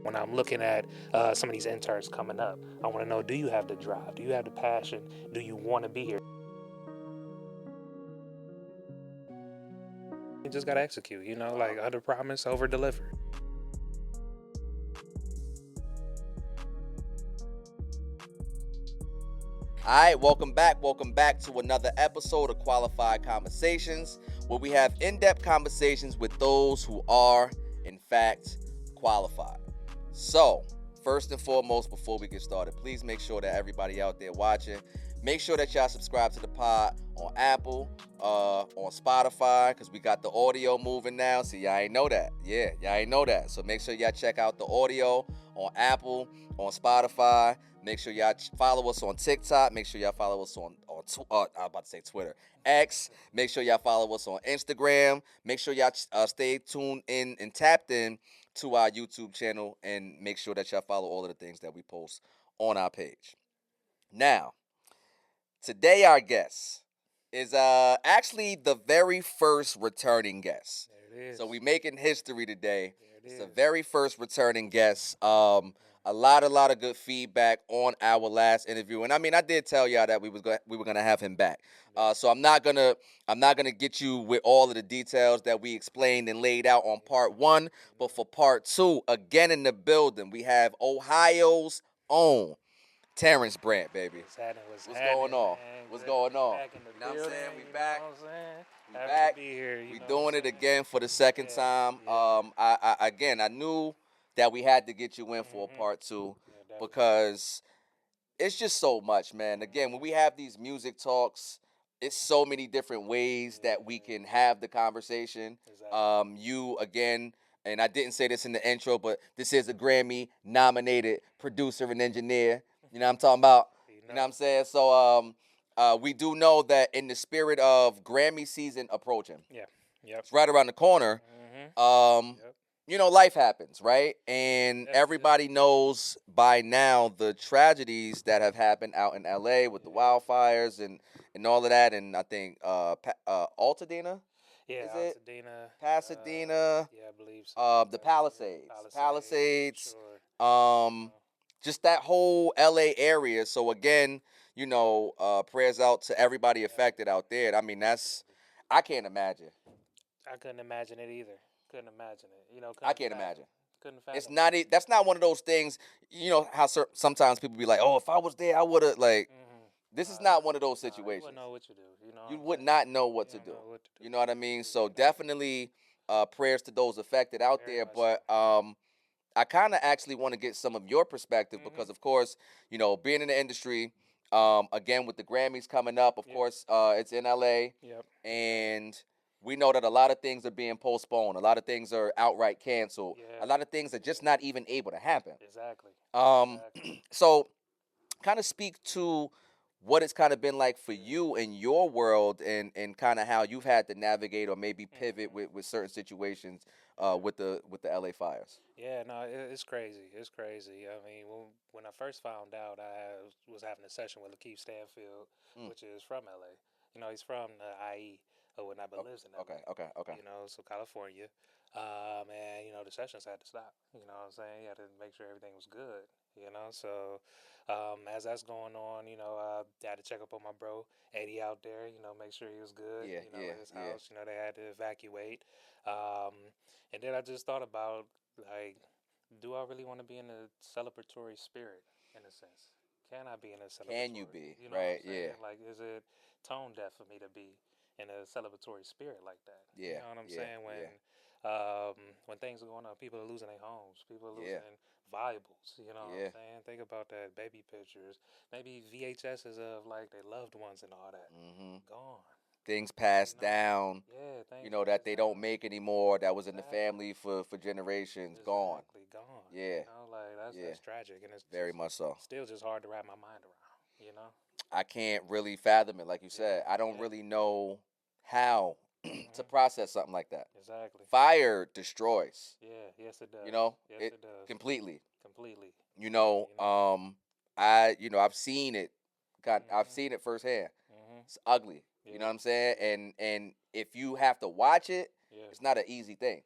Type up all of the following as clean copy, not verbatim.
when I'm looking at some of these interns coming up. I want to know, do you have the drive? Do you have the passion? Do you want to be here? You just got to execute, like under promise, over deliver. All right, welcome back. Welcome back to another episode of Qualified Conversations, where we have in-depth conversations with those who are, in fact, qualified. So, first and foremost, before we get started, please make sure that everybody out there watching, make sure that y'all subscribe to the pod on Apple, on Spotify, because we got the audio moving now. See, y'all ain't know that. Yeah, y'all ain't know that. So make sure y'all check out the audio on Apple, on Spotify. Make sure y'all follow us on TikTok. Make sure y'all follow us on I'm about to say Twitter, X. Make sure y'all follow us on Instagram. Make sure y'all stay tuned in and tapped in to our YouTube channel, and make sure that y'all follow all of the things that we post on our page. Now, today our guest is actually the very first returning guest. There it is. So we making history today. There It's it the is. very first returning guest. A lot of good feedback on our last interview, and I mean, I did tell y'all that we were gonna have him back. So I'm not gonna get you with all of the details that we explained and laid out on part one, but for part two, again in the building, we have Ohio's own Terence Brandt, baby. What's going on? What's going on? Back in the You know what I'm building, saying? We you back. Know what I'm saying? We Happy back. to be here. We know what doing I'm it saying? again for the second time. I knew that we had to get you in for a part two definitely. because it's just so much, man. Again, when we have these music talks, it's so many different ways that we can have the conversation. Exactly. You again, and I didn't say this in the intro, but this is a Grammy nominated producer and engineer. You know what I'm talking about? You know what I'm saying? So we do know that in the spirit of Grammy season approaching, Yeah. Yep. it's right around the corner. Yep. You know, life happens, right? And Definitely everybody knows by now the tragedies that have happened out in LA with the wildfires and all of that. And I think Altadena, Yeah, is it? Altadena. Pasadena, Yeah, I believe so. the Palisades, Palisades, Sure. just that whole LA area. So again, prayers out to everybody affected out there. I mean, I can't imagine. I couldn't imagine it either. Couldn't imagine it. I can't imagine. Couldn't fathom. It's not. That's not one of those things. You know how sometimes people be like, "Oh, if I was there, I would have." Like, this is not one of those situations. You wouldn't know what to do. You would not know what to do. You know what I mean? So definitely, prayers to those affected out Very there. much But I kind of actually want to get some of your perspective because, of course, being in the industry, again with the Grammys coming up, of course, it's in LA, Yep. and we know that a lot of things are being postponed. A lot of things are outright canceled. Yeah. A lot of things are just not even able to happen. Exactly. So kind of speak to what it's kind of been like for you in your world and kind of how you've had to navigate or maybe pivot with certain situations with the LA fires. Yeah, no, it's crazy. It's crazy. I mean, when I first found out, I was having a session with Lakeith Stanfield, which is from LA. He's from the IE, but lives in LA. Okay. So California. And the sessions had to stop. You know what I'm saying? You had to make sure everything was good. So as that's going on, I had to check up on my bro Eddie out there. Make sure he was good. Yeah, at his house. They had to evacuate. And then I just thought about, like, do I really want to be in a celebratory spirit in a sense? Can I be in a celebratory? Can you be? You know Right, what I'm saying? yeah. Like, is it tone deaf for me to be in a celebratory spirit like that? Yeah, You know what I'm yeah, saying? When things are going on, people are losing their homes. People are losing valuables. You know what I'm saying? Think about that. Baby pictures. Maybe VHSs of, like, their loved ones and all that. Gone. Things passed down, Yeah, things that they don't make anymore, that was in the family for generations, gone. Exactly, gone. Yeah. That's tragic, and it's Very much so. still just hard to wrap my mind around. I can't really fathom it, like you said. I don't really know how to process something like that. Exactly. Fire destroys. Yeah, yes it does. Yes it it does. completely. Completely. I've seen it. I've seen it firsthand. It's ugly. Yeah. You know what I'm saying? And if you have to watch it, it's not an easy thing.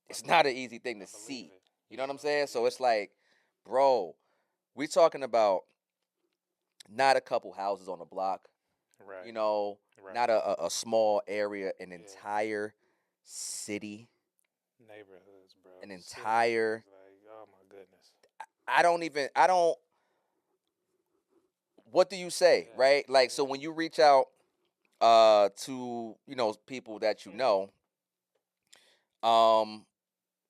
It's not an easy thing to see. You know what I'm saying? So it's like, bro, we talking about not a couple houses on the block, Right. not Right. a small area, an Yeah. entire city, Neighborhoods, bro. an Cities. entire. Like, oh my goodness. I don't. What do you say, Yeah. right? Like, so Yeah. when you reach out to people that you Mhm. know, um,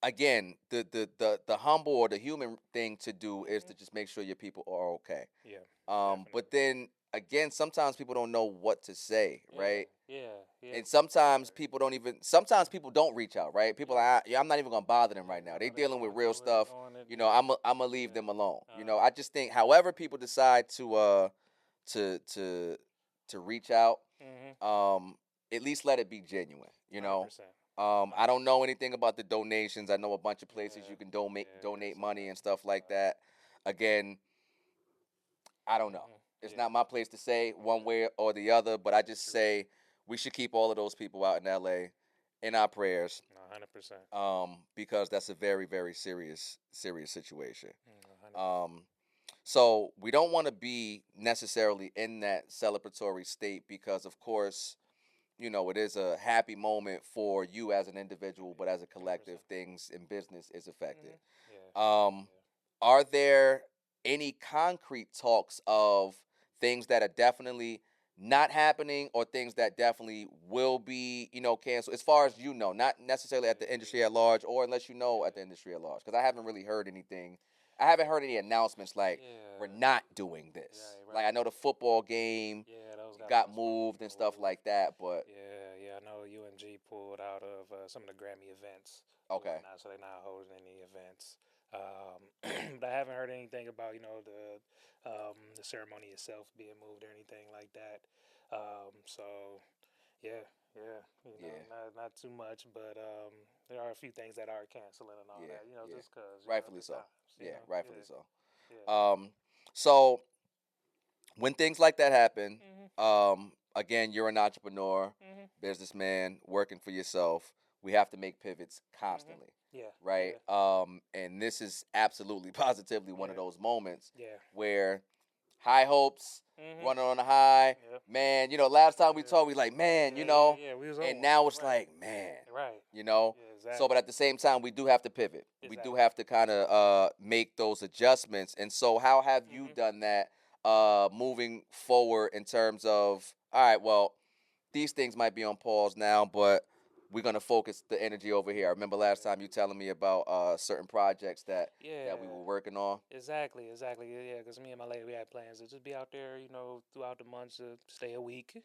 again, the humble or the human thing to do is Mhm. to just make sure your people are okay. Yeah. But Definitely. then again, sometimes people don't know what to say, Yeah. right? Yeah. Yeah. And For sometimes sure. people don't even. Sometimes people don't reach out, right? People Yeah. are like, yeah, I'm not even gonna bother them Yeah. right now. They No, they dealing with going real through it, stuff. doing it. I'm gonna leave Yeah. them alone. Uh huh. I just think, however people decide to to to reach out, Mhm. um, at least let it be genuine. 100%. I Hundred don't know percent. anything about the donations. I know a bunch of places Yeah. you can Yeah. Yeah. donate Some of money that. and stuff like Right. that. Again, I don't know. Mhm. It's Yeah. not my place to say one Yeah. way or the other, but I just True. say we should keep all of those people out in LA in our prayers, 100%. because that's a very, very serious situation. 100%. Um, so we don't want to be necessarily in that celebratory state because, of course, it is a happy moment for you as an individual, but as a Yeah. collective, 100%. things in business is affected. Mhm. Yeah. Um, Yeah. are there any concrete talks of things that are definitely not happening or things that definitely will be, canceled? As far as you know, not necessarily at Yeah. the industry Yeah. at large, or unless you know at Yeah. the industry at large, because I haven't really heard anything. I haven't heard any announcements like we're Yeah. not doing this. Right. Like I Right. know the football game Yeah. Those got got postponed, moved and stuff moved. like that, but Yeah. Yeah. I know UMG pulled out of some of the Grammy events or okay. whatnot, so they're not holding any events. But I haven't heard anything about the ceremony itself being moved or anything like that. So yeah, yeah, Yeah. not too much, but there are a few things that are canceling and all Yeah. that, Yeah. just cause Rightfully the so. times, Yeah, rightfully yeah, so. yeah. Um, so when things like that happen, Mhm, again, you're an entrepreneur, mhm, businessman, working for yourself. We have to make pivots mhm. constantly, Yeah, right? yeah, And this is absolutely positively one of yeah, those moments yeah. where high hopes, Mhm. running on a high, Yep. man. Last time we Yeah. talked, we like, man, Yeah, yeah, yeah. We was on and one. now it's Right. like, man, Right. you know. Yeah. So, but Exactly. at the same time, we do have to pivot. We do Exactly. have to kind of make those adjustments. And so, how have you Mhm. done that moving forward in terms of, all right, well, these things might be on pause now, but we're gonna focus the energy over here. I remember last Yeah. time you telling me about certain projects that we Yeah. were working on. Exactly, exactly. Yeah, because me and my lady, we had plans to just be out there, throughout the months to stay a week,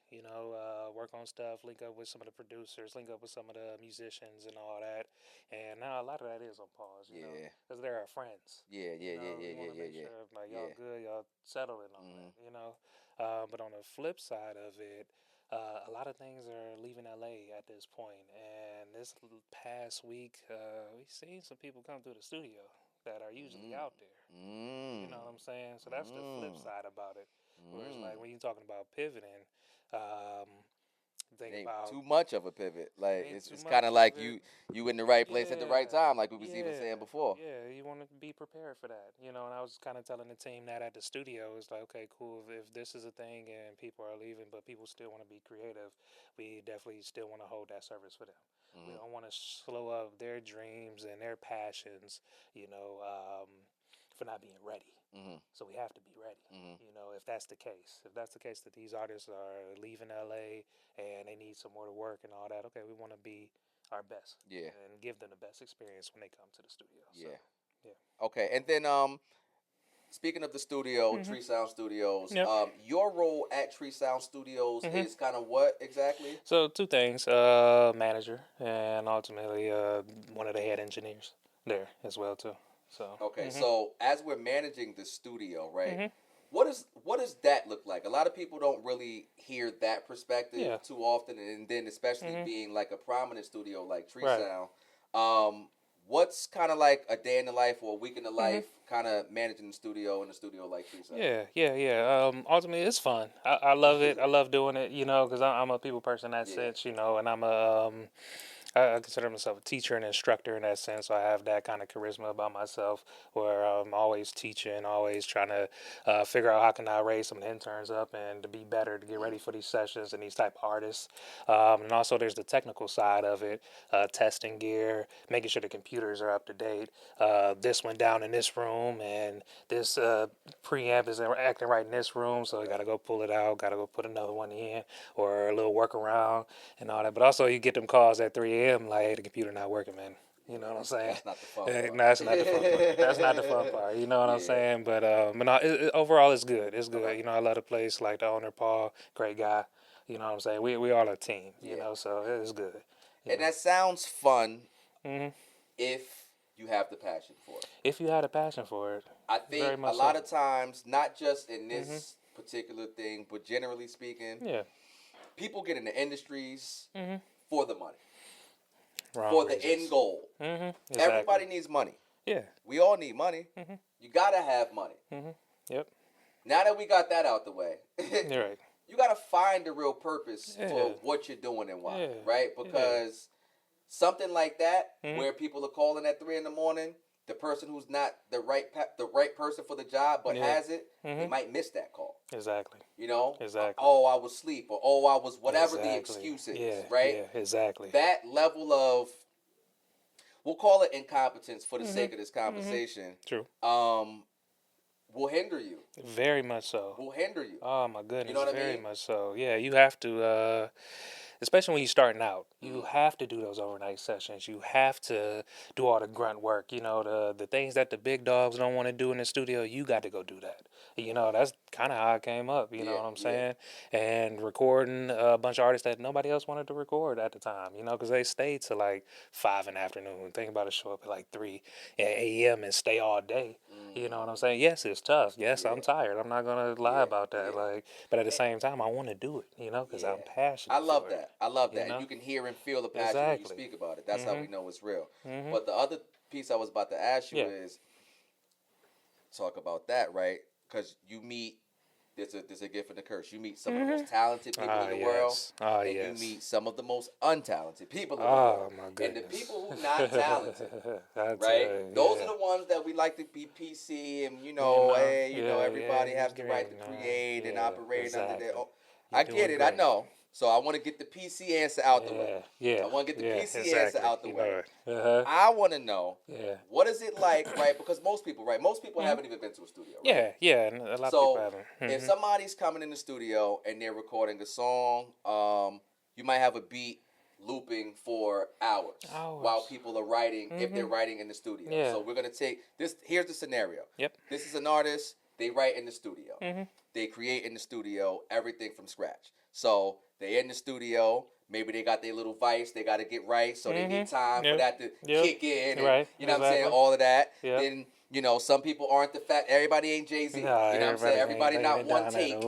work on stuff, link up with some of the producers, link up with some of the musicians and all that. And now a lot of that is on pause, Yeah, because they're our friends. yeah, yeah, yeah, yeah, We yeah, want to yeah, make yeah, sure, like, y'all yeah. good, y'all settled and all Mm-hmm. that. But on the flip side of it, a lot of things are leaving LA at this point. And this past week, we've seen some people come through the studio that are usually Mm. out there. You Mm. know what I'm saying? So that's the flip Mm. side about it. Where it's Mm. like when you're talking about pivoting, um, It think ain't about too much of a pivot. it Like ain't it's too it's kind much of of like it. you in the right place at the right Yeah, time, like we was even yeah, saying before. yeah. You want to be prepared for that, And I was kind of telling the team that at the studio, it's like, okay, cool. If this is a thing and people are leaving, but people still want to be creative, we definitely still want to hold that service for them. We Mm-hmm. don't want to slow up their dreams and their passions, for not being ready. Mm-hmm. So we have to be ready. Mm-hmm. If that's the case, that these artists are leaving LA and they need some more to work and all that, okay, we want to be our best Yeah. and give them the best experience when they come to the studio. So, Yeah. yeah. Okay. And then speaking of the studio, Mhm. Tree Sound Studios, Yep. your role at Tree Sound Studios Mhm. is kind of what exactly? So two things: manager and ultimately one of the head engineers there as well too. So. Okay, Mhm. so as we're managing the studio, right? Mhm. What does that look like? A lot of people don't really hear that perspective Yeah. too often, and then especially Mhm. being like a prominent studio like Tree Right. Sound. What's kind of like a day in the life or a week in the Mhm. life, kind of managing the studio in a studio like Tree Sound? Yeah, yeah, yeah. Ultimately, it's fun. I love it. I love doing it. Because I'm a people person in that Yeah. sense. And I'm a I consider myself a teacher and instructor in that sense. So I have that kind of charisma about myself, where I'm always teaching, always trying to figure out how can I raise some interns up and to be better, to get ready for these sessions and these type of artists. And also there's the technical side of it, testing gear, making sure the computers are up to date. This went down in this room, and this preamp is acting right in this room, so you got to go pull it out, got to go put another one in, or a little workaround and all that. But also, you get them calls at 3 a.m. like, hey, the computer not working, man. You know what I'm saying? That's not the fun part. No, that's not the fun part. That's not the fun part. You know what I'm saying? But no, overall, it's good. It's good. Okay. You know, I love the place. Like the owner, Paul, great guy. You know what I'm saying? We all a team. You know, so it's good. You And know. that sounds fun hmm if you have the passion for it. If you had a passion for it, I very think a much lot so. of times, not just in this particular thing, but generally speaking, Yeah. people get into industries hmm for the money, Wrong for the reasons. end goal. Exactly. Everybody needs money. Yeah. We all need money. You gotta have money. Yep. Now that we got that out the way, You're right. you gotta find the real purpose Yeah. for what you're doing and why, Yeah. right? Because something like that, Mhm. where people are calling at 3 a.m, the person who's not the right person for the job but Yeah. has it, they might miss that call. Exactly. You know, Exactly. Oh, I was asleep, or oh, I was whatever the Exactly. excuse is, Yeah. right? Yeah. Exactly. That level of, we'll call it incompetence for the sake of this conversation, True. will hinder you. Very much so. Will hinder you. Oh my goodness, You know what I very mean? much so. Yeah, you have to, especially when you're starting out, you have to do those overnight sessions. You have to do all the grunt work. You know, the things that the big dogs don't want to do in the studio, you got to go do that. You know, that's kind of how I came up. You know what I'm saying? And recording a bunch of artists that nobody else wanted to record at the time. You know, because they stayed to like 5 in the afternoon. Think about it, show up at like 3 a.m. and stay all day. You know what I'm saying? Yes, it's tough. Yes, I'm tired. I'm not gonna lie about that. Like, but at the same time, I want to do it. You know, because I'm passionate. I love for that. It. I love that. You know? And you can hear and feel the passion when you Exactly. speak about it. That's how we know it's real. Mhm. But the other piece I was about to ask you Yeah. is, talk about that, right? Because you meet, there's a gift and a curse. You meet some of the most talented people in the world, and you meet some of the most untalented people in the world. My And goodness. the people who not talented, That's, right? Those yeah. are the ones that we like to be PC and everybody has the right to create and operate under their own. I get it. I know. So I want to get the PC answer out the way. Yeah. I want to get the PC exactly. answer out the You way. know it. I want to know, Yeah. what is it like, right? Because most people haven't even been to a studio, right? Yeah, and a lot of So people haven't. if somebody's coming in the studio and they're recording a song, you might have a beat looping for hours while people are writing, if they're writing in the studio. Yeah. So we're going to take this. Here's the scenario. Yep. This is an artist. They write in the studio. They create in the studio everything from scratch. So they're in the studio. Maybe they got their little vice they got to get right, so they need time for that to kick in. And, you know what I'm saying? All of that. Yep. Then, some people aren't the fact. Everybody ain't Jay-Z. Nah, you know what I'm saying? Everybody not one take.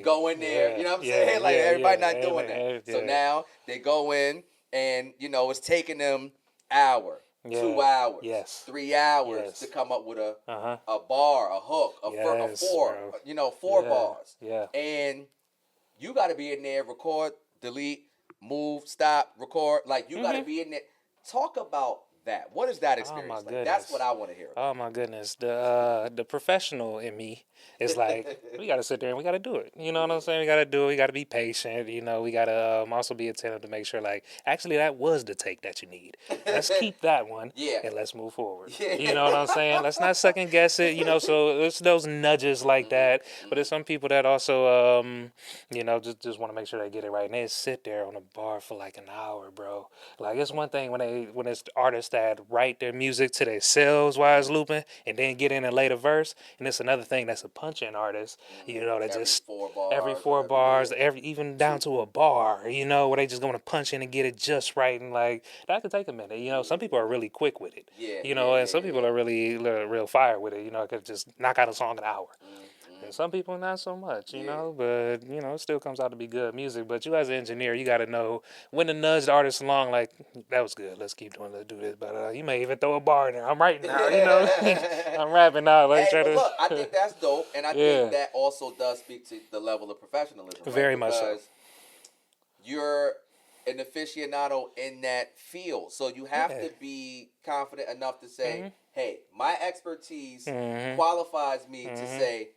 Go in there. You know what I'm saying? Like, everybody not doing that. So now they go in and, it's taking them hour, 2 hours, 3 hours to come up with a bar, a hook, a four, bro. 4 bars. Yeah. And you got to be in there, record, delete, move, stop, record. Like, you got to be in there. Talk about that. What is that experience like? That's what I want to hear about. Oh my goodness, the professional in me is like, we gotta sit there and we gotta do it. You know what I'm saying? We gotta do it. We gotta be patient. We gotta also be attentive to make sure, like, actually that was the take that you need. Let's keep that one. And let's move forward. You know what I'm saying? Let's not second guess it. So it's those nudges like that. But there's some people that also just want to make sure they get it right, and they sit there on a bar for like an hour, bro. Like, it's one thing when it's artists that write their music to themselves while it's looping and then get in a later verse, and it's another thing that's a punching artist, that just every 4 bars, even down to a bar, where they just gonna punch in and get it just right, and like that could take a minute. Some people are really quick with it, and some people are really real fire with it. Could just knock out a song in an hour. And some people not so much, but it still comes out to be good music. But you as an engineer, you got to know when to nudge the artist along. Like, that was good. Let's keep doing. Let's do this. But you may even throw a bar in there. I'm writing now. I'm rapping now. Like, but look, I think that's dope, and I think that also does speak to the level of professionalism. Right? Very much so. You're an aficionado in that field. So you have Yeah. to be confident enough to say, Mhm. hey, my expertise Mhm. qualifies me to Mhm. say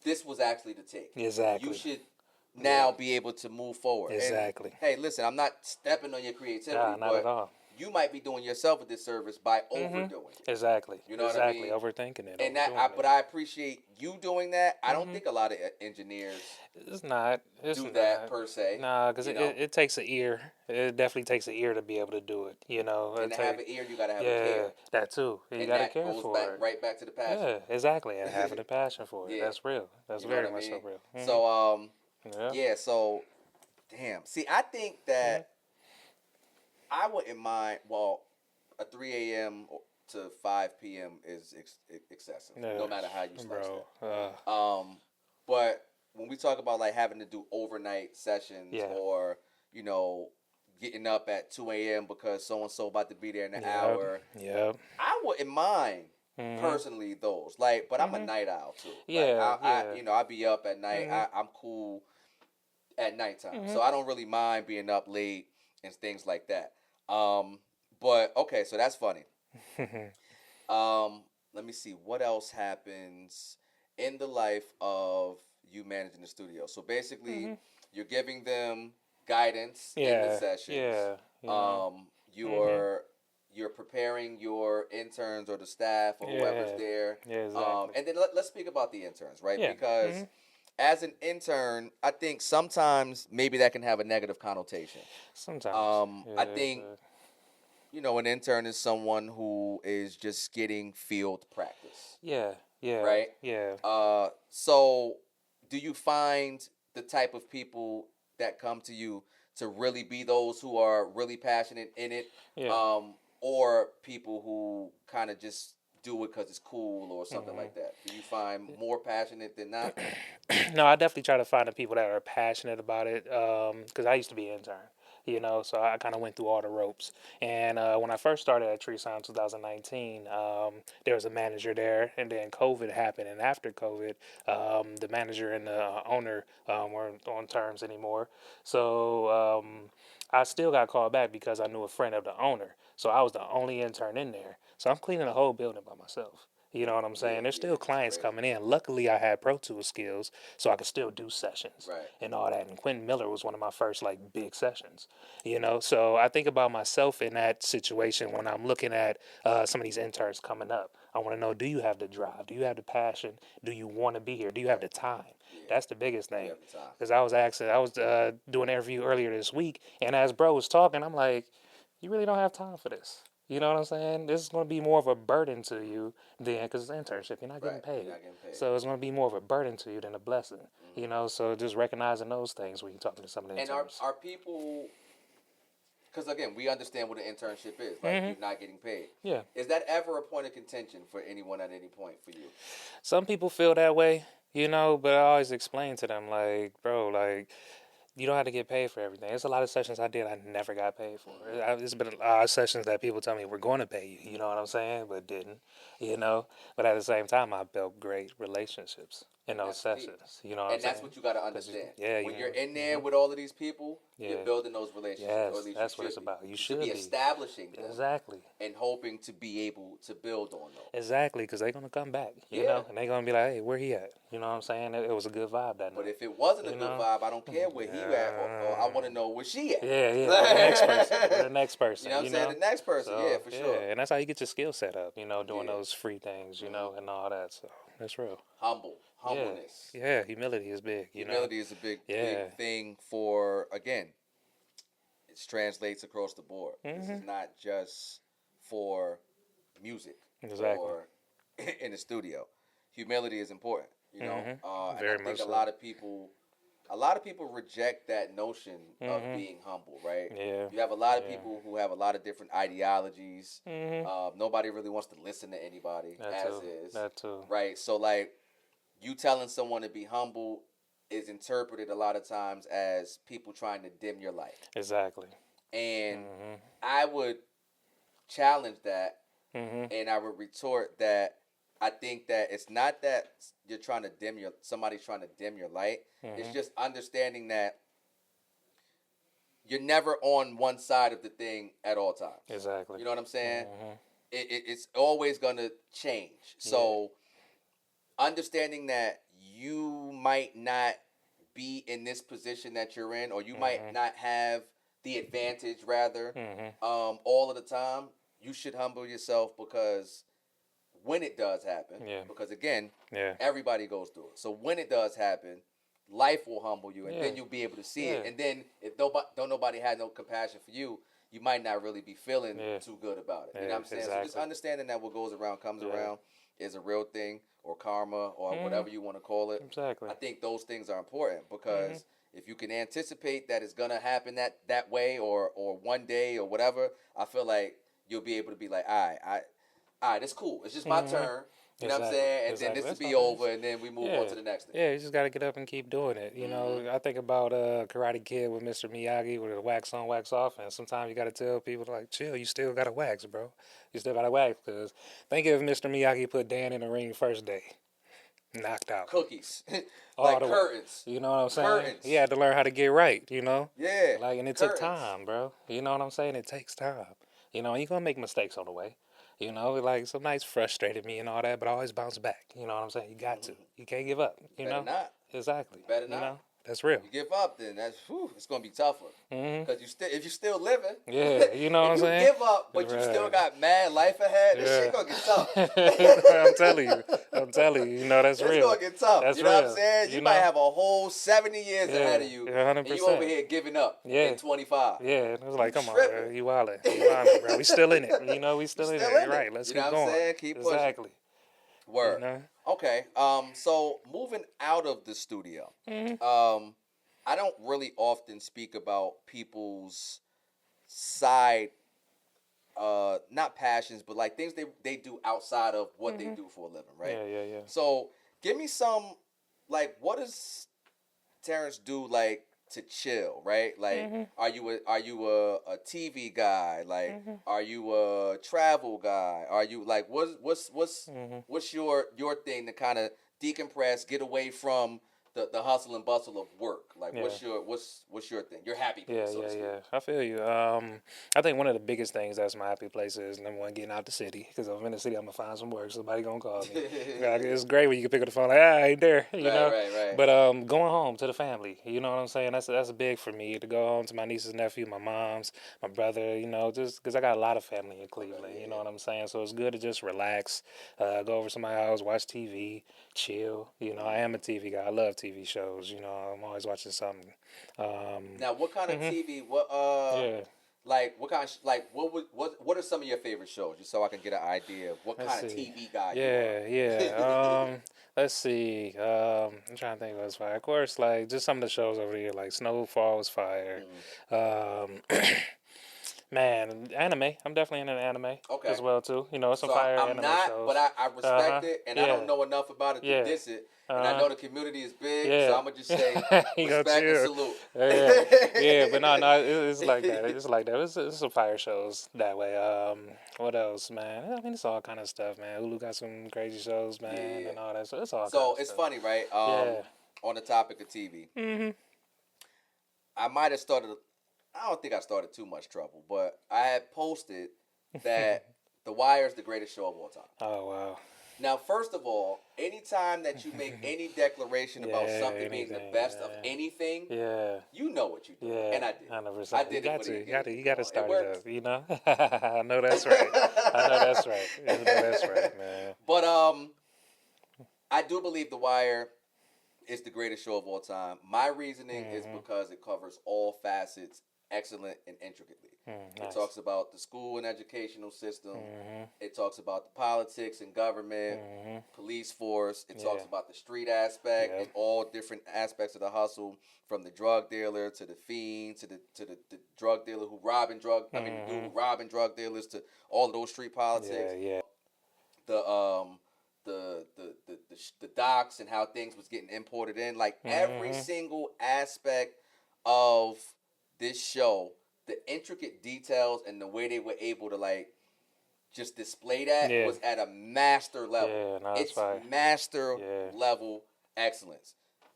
this was actually the take. You Exactly. should Yeah. now be able to move forward. And Exactly. hey, listen, I'm not stepping on your Nah, creativity, not at but all. you might be doing yourself a disservice by Mhm. overdoing it. Exactly. You know what I Exactly. mean? Overthinking it, And overdoing but it. I appreciate you doing that. I don't Mhm. think a lot of engineers It's not. It's do that not. per se. Nah, because You know, it takes an ear. It definitely takes an ear to be able to do it. You know, and it to have take. an ear, you got to have a Yeah, care, that too. You and got to that care goes back for it. right back to the passion. Yeah, exactly. And having a passion for it. Yeah, That's real. That's you know what very I much so mean. real. So Yeah. yeah. So damn. See, I think Mhm. that I wouldn't mind. Well, a 3 a.m. to 5 p.m. is excessive, Yeah, no matter how you slice bro. that. But when we talk about like having to do overnight sessions Yeah. or you know getting up at 2 a.m. because so and so about to be there in an Yep. hour, Yep. I wouldn't mind Mhm. personally those. Like, but I'm a Mhm. night owl too. Like Yeah. Yeah. I be up at night. Mhm. I'm cool at nighttime, Mhm. so I don't really mind being up late and things like that. Um, but okay, so that's funny. Um, Let me see what else happens in the life of you managing the studio. So basically, mhm. you're giving them guidance in the Yeah. sessions. Yeah. You know. Mhm. You're preparing your interns or the staff or whoever's Yeah. there. Yeah. Exactly. And then let's speak about the interns, right? Yeah. Because Mhm. as an intern, I think sometimes maybe that can have a negative connotation. Sometimes. I Yeah. think an intern is someone who is just getting field practice, Yeah. Yeah. right? Yeah. So do you find the type of people that come to you to really be those who are really passionate in it, Yeah. um, or people who kind of just do it because it's cool or something Mhm. like that? Do you find more passionate than not? No, I definitely try to find the people that are passionate about it. Because I used to be an intern, you know, so I kind of went through all the ropes. And when I first started at Tree Sound 2019, there was a manager there, and then COVID happened. And after COVID, the manager and the owner weren't on terms anymore. So I still got called back because I knew a friend of the owner. So I was the only intern in there. So I'm cleaning the whole building by myself. You know what I'm Yeah, saying? There's yeah, still that's clients crazy. coming in. Luckily, I had Pro Tools skills, so I could still do sessions Right. and all that. And Quentin Miller was one of my first like big sessions, you know. So I think about myself in that situation when I'm looking at some of these interns coming up. I want to know: do you have the drive? Do you have the passion? Do you want to be here? Do you have Right. the time? Yeah. That's the biggest Do you thing. have the time? Because I was doing an interview earlier this week, and as bro was talking, I'm like, you really don't have time for this. You know what I'm saying? This is going to be more of a burden to you than, because it's an internship, you're not getting Right. You're paid. not getting paid. So it's going to be more of a burden to you than a blessing. You Mm-hmm. know, so just recognizing those things when you're talking to some of the And interns. are people? Because again, we understand what an internship is. Like Hmm. you're not getting paid. Yeah. Is that ever a point of contention for anyone at any point for you? Some people feel that way, you know, but I always explain to them, like, bro, like, you don't have to get paid for everything. There's a lot of sessions I did I never got paid for. Mm-hmm. There's been a lot of sessions that people tell me we're going to pay you. You know what I'm saying? But didn't. You know. But at the same time, I built great relationships in And those that's key. sessions. You know what I'm And that's saying? what you got to Because understand. yeah, you When you're want. in there Hmm. with all of these people, you're Yeah. building those relationships, or at Yes, least you that's what it's should be. about. You You should be should be. establishing them Exactly. and hoping to be able to build on those. Exactly, because they're gonna come back, you Yeah. know, and they're gonna be like, "Hey, where he at?" You know what I'm saying? It was a good vibe that But night, if it wasn't a you good know. vibe, I don't care where he at, or I want to Yeah, know where she at. yeah. We're the next person. We're the next You person, know what I'm you saying? The know. next person, yeah, So for sure. yeah, and that's how you get your skill set up, you know, doing Yeah. those free things, you Hmm. know, and all that. So that's real. Yeah, Humbleness. yeah. Humility is big, you know. Humility is a big Yeah. thing for, again, it translates across the board. This is Mhm. not just for music Exactly. or in the studio. Humility is important, Mhm. and I Very think much so. a lot of people reject that notion of Mhm. being humble, right? Yeah. You have a lot of Yeah. people who have a lot of different ideologies. Mhm. Nobody really wants to listen to anybody, That as too. is, That too. right? So, like, you telling someone to be humble is interpreted a lot of times as people trying to dim your light. Exactly. And Mhm. I would challenge that, Mhm. and I would retort that I think that it's not that you're trying to somebody's trying to dim your light. It's Mhm. just understanding that you're never on one side of the thing at all times. Exactly. You know what I'm saying? Mm-hmm. It's always gonna change. So understanding that you might not be in this position that you're in, or you might not have the advantage, rather, all of the time, you should humble yourself, because when it does happen, because again, everybody goes through it. So when it does happen, life will humble you, and then you'll be able to see it. And then if nobody had no compassion for you, you might not really be feeling too good about it. You know what I'm saying? So just understanding that what goes around comes around is a real thing, or karma, or whatever you want to call it. Exactly. I think those things are important, because if you can anticipate that it's gonna happen that way, or one day or whatever, I feel like you'll be able to be like, all right, it's cool. It's just my turn. You know what I'm saying? And then this will be over, and then we move on to the next thing. Yeah, you just got to get up and keep doing it. You know, I think about Karate Kid with Mr. Miyagi, with the wax on, wax off. And sometimes you got to tell people, like, chill, you still got to wax, bro. You still got to wax. Because think if Mr. Miyagi put Dan in the ring first day, knocked out. Cookies. Like curtains. You know what I'm saying? Curtains. He had to learn how to get right, you know? Yeah. Like, and it took time, bro. You know what I'm saying? It takes time. You know, you're going to make mistakes on the way. You know, like some nights frustrated me and all that, but I always bounce back. You know what I'm saying? You got to. You can't give up. You Better know? Not. Exactly. You better not. You know? That's real. You give up, then it's gonna be tougher. Because if you're still living, you know what I'm saying? If you give up, but you still got mad life ahead, this shit gonna get tough. I'm telling you, you know that's real. It's gonna get tough. That's you know real. what I'm saying? You might have a whole 70 years ahead of you, 100%. and you over here giving up in 25. Yeah, it was like, come on, bro, you wildin', bro. We still in it. You know, we still in it. You're right. Let's keep going. You know what I'm saying? Keep pushing. Exactly. Word. You know? Okay. So moving out of the studio, I don't really often speak about people's side, not passions, but like things they do outside of what they do for a living, right? Yeah. So give me some, like, what does Terrence do, like, to chill, right? Like, are you a TV guy? Like, are you a travel guy? Are you like what's your thing to kind of decompress, get away from the hustle and bustle of work? Like, what's your thing? Your happy place, so to speak. I feel you. I think one of the biggest things that's my happy place is, number one, getting out the city. Because if I'm in the city, I'm gonna find some work. Somebody gonna call me. It's great when you can pick up the phone, like, I ain't there, you know. Right. But going home to the family, you know what I'm saying? That's big for me, to go home to my nieces, nephew, my mom's, my brother. You know, just because I got a lot of family in Cleveland. You know what I'm saying? So it's good to just relax, go over to my house, watch TV, chill. You know, I am a TV guy. I love TV shows. You know, I'm always watching something. Now, what kind of TV? Like, what kind of, like, what are some of your favorite shows, just so I can get an idea of what kind of TV guy you are? Let's see. I'm trying to think of what's fire. Of course, like, just some of the shows over here, like Snowfall was fire. Man, anime. I'm definitely into anime as well, too. You know, some fire anime shows. But I respect it, and I don't know enough about it to diss it. And I know the community is big, so I'm going to just say respect and salute. But no, it's like that. It's like that. It's some fire shows that way. What else, man? I mean, it's all kind of stuff, man. Hulu got some crazy shows, man, and all that. So it's all So it's funny, right? On the topic of TV, I might have started... I don't think I started too much trouble, but I had posted that The Wire is the greatest show of all time. Oh, wow. Now, first of all, anytime that you make any declaration about something being the best of anything, you know what you do. And I did. 100%. I did You got to start it up, you know? I know that's right. I know that's right, man. But I do believe The Wire is the greatest show of all time. My reasoning is because it covers all facets excellent and intricately. Nice. It talks about the school and educational system. It talks about the politics and government, police force. It talks about the street aspect and all different aspects of the hustle, from the drug dealer to the fiend to the drug dealer who robbing drug dealers, to all of those street politics. The docks and how things was getting imported in. Like, every single aspect of this show, the intricate details and the way they were able to, like, just display that was at a master level. It's master level excellence.